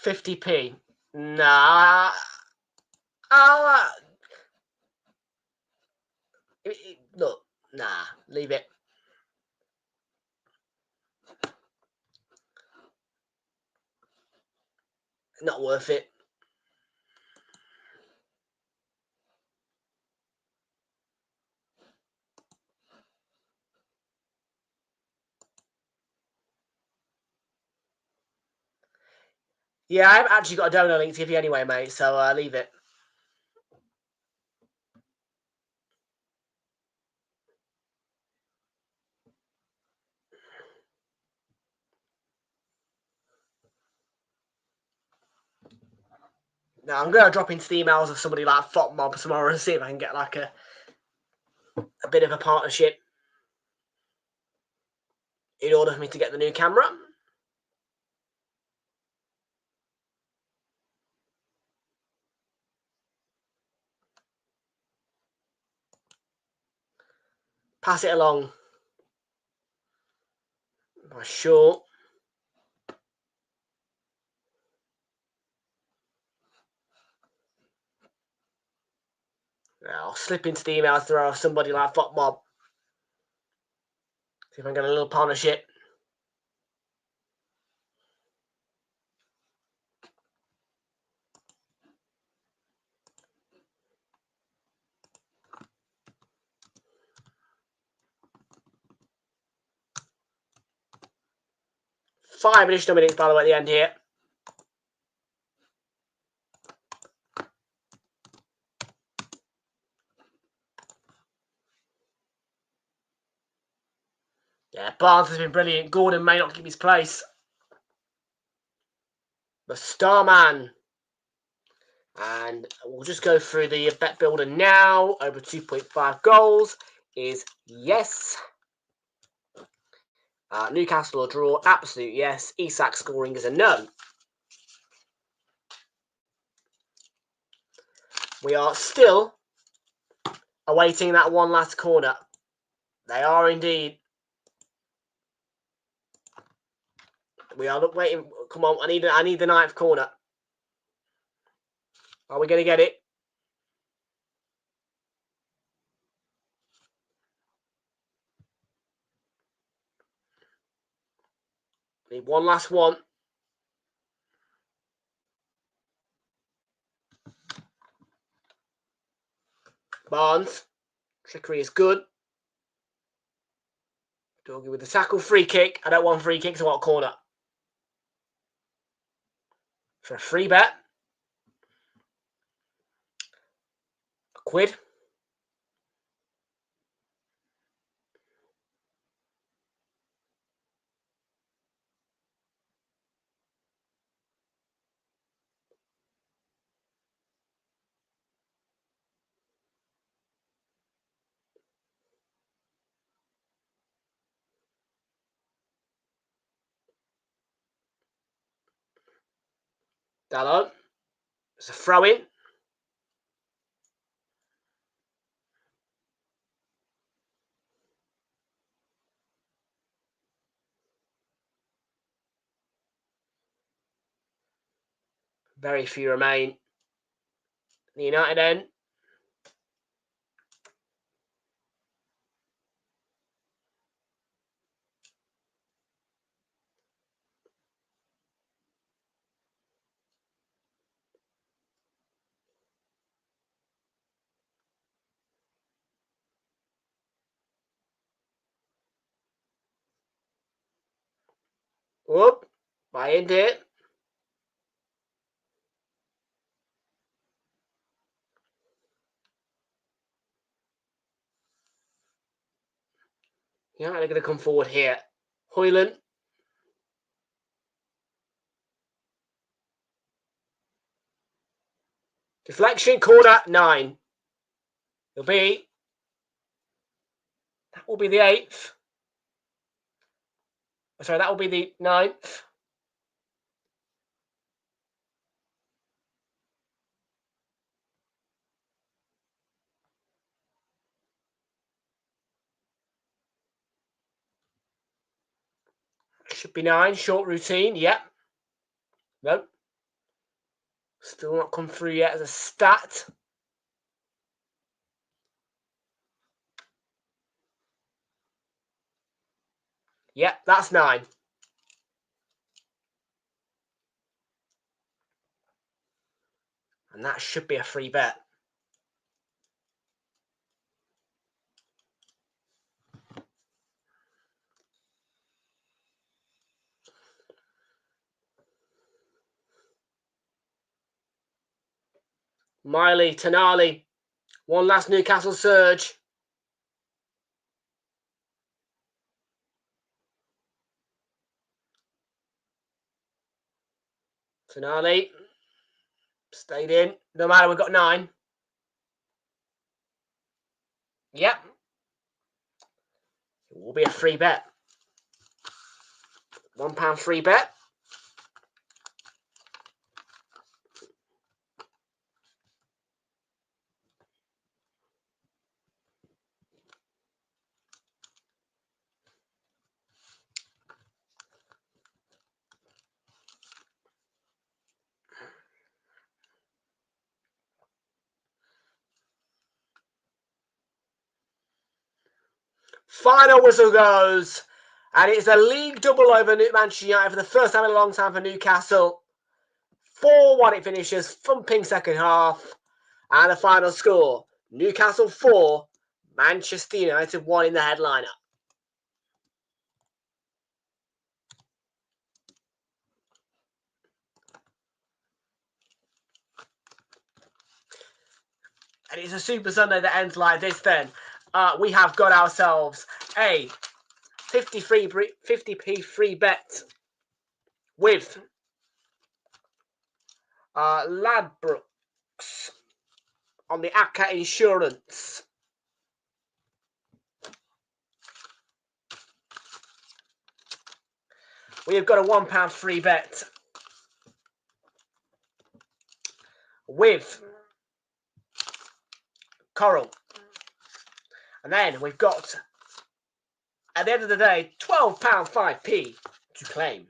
50p. Nah. I'll, look, nah, leave it. Not worth it. Yeah, I've actually got a donor link to give you anyway, mate, so leave it. Now, I'm going to drop into the emails of somebody like FotMob tomorrow and see if I can get like a bit of a partnership in order for me to get the new camera. Pass it along. By short. Now, I'll slip into the emails through somebody like FotMob. See if I can get a little partnership. Five additional minutes, by the way, at the end here. Yeah, Barnes has been brilliant. Gordon may not keep his place. The Starman. And we'll just go through the bet builder now. Over 2.5 goals is yes. Newcastle or draw, absolute yes. Isak scoring is a no. We are still awaiting that one last corner. They are indeed. We are waiting. Come on, I need the ninth corner. Are we going to get it? Need one last one. Barnes. Trickery is good. Doggy with the tackle. Free kick. I don't want free kicks. I want corner. For a free bet. A quid. Dallo. It's a throw in. Very few remain. The United end. Whoop. By in there. Yeah, they're going to come forward here. Hoyland. Deflection, corner, 9. It'll be. That will be the 8th. Sorry, that will be the 9th. Should be 9. Short routine, yep. Nope. Still not come through yet as a stat. Yep, that's 9. And that should be a free bet. Miley, Tonali. One last Newcastle surge. Tonali. Stayed in. No matter, we've got 9. Yep. It will be a free bet. £1 free bet. Final whistle goes. And it's a league double over Manchester United for the first time in a long time for Newcastle. 4-1 it finishes, thumping second half. And the final score, Newcastle 4, Manchester United 1 in the headliner. And it's a Super Sunday that ends like this then. We have got ourselves a 50p free bet with Ladbrokes on the ACA Insurance. We have got a £1 free bet with Coral. And then we've got, at the end of the day, £12 5p to claim.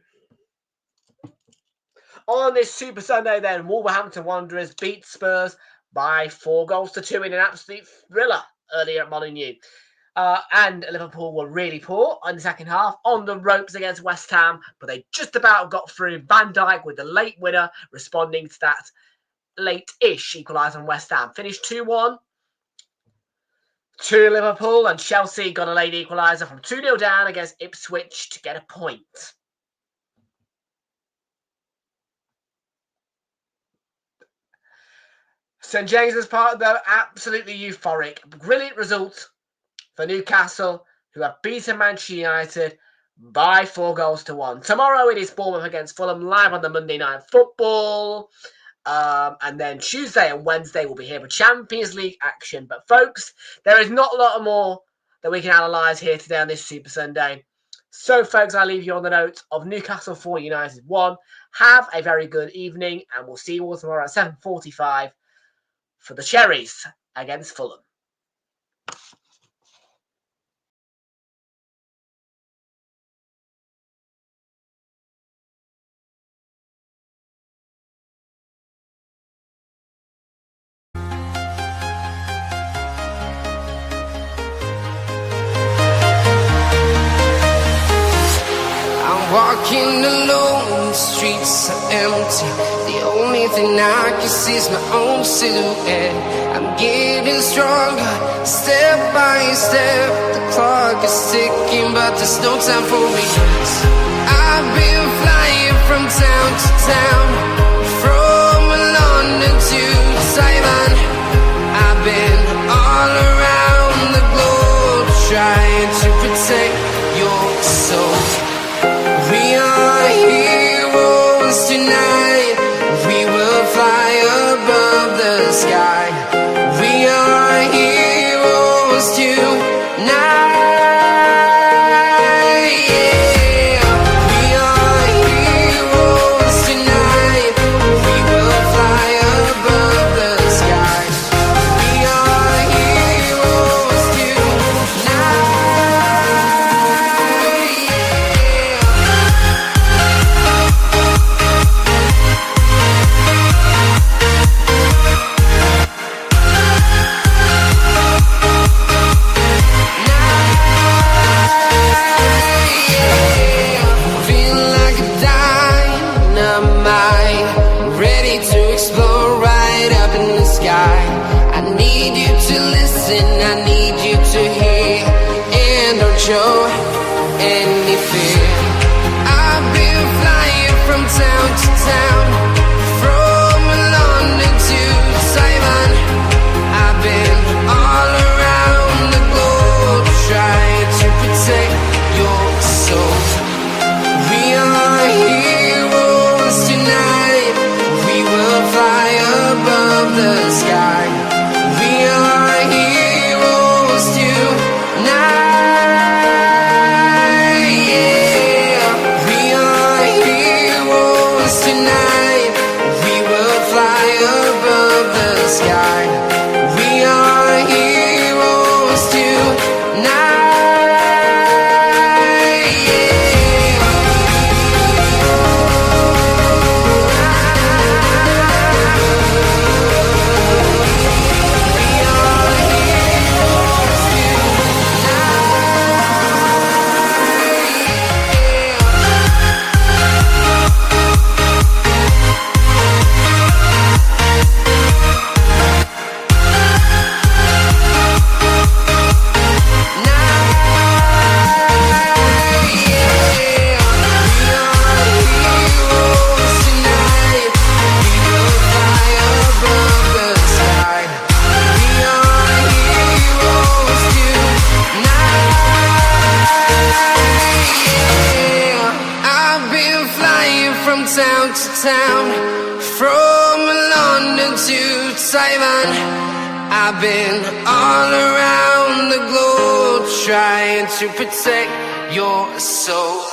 On this Super Sunday then, Wolverhampton Wanderers beat Spurs by 4-2 in an absolute thriller earlier at Molineux. And Liverpool were really poor in the second half, on the ropes against West Ham, but they just about got through. Van Dijk with the late winner, responding to that late-ish equaliser on West Ham. Finished 2-1 to Liverpool, and Chelsea got a late equaliser from 2-0 down against Ipswich to get a point. St James's Park, though, absolutely euphoric. Brilliant result for Newcastle, who have beaten Manchester United by 4-1. Tomorrow it is Bournemouth against Fulham, live on the Monday Night Football. And then Tuesday and Wednesday will be here for Champions League action. But folks, there is not a lot more that we can analyse here today on this Super Sunday. So folks, I leave you on the note of Newcastle 4, United 1. Have a very good evening, and we'll see you all tomorrow at 7:45 for the Cherries against Fulham. Walking alone, the streets are empty. The only thing I can see is my own silhouette. I'm getting stronger, step by step. The clock is ticking, but there's no time for me. I've been flying from town to town, from London to Taiwan. I've been all around the globe, trying to protect your soul. We are heroes tonight. We will fly above the sky. We are heroes tonight. Yeah. We are heroes tonight. We will fly above the sky. We are heroes tonight. Yeah. show any fear. I've been flying from town to town, from London to Taiwan. I've been all around the globe trying to protect your soul. We are heroes tonight. We will fly above the sky. We are heroes tonight. Yeah. We are heroes tonight. We will fly above the sky. We are heroes tonight. Town to town, from London to Taiwan. I've been all around the globe trying to protect your soul.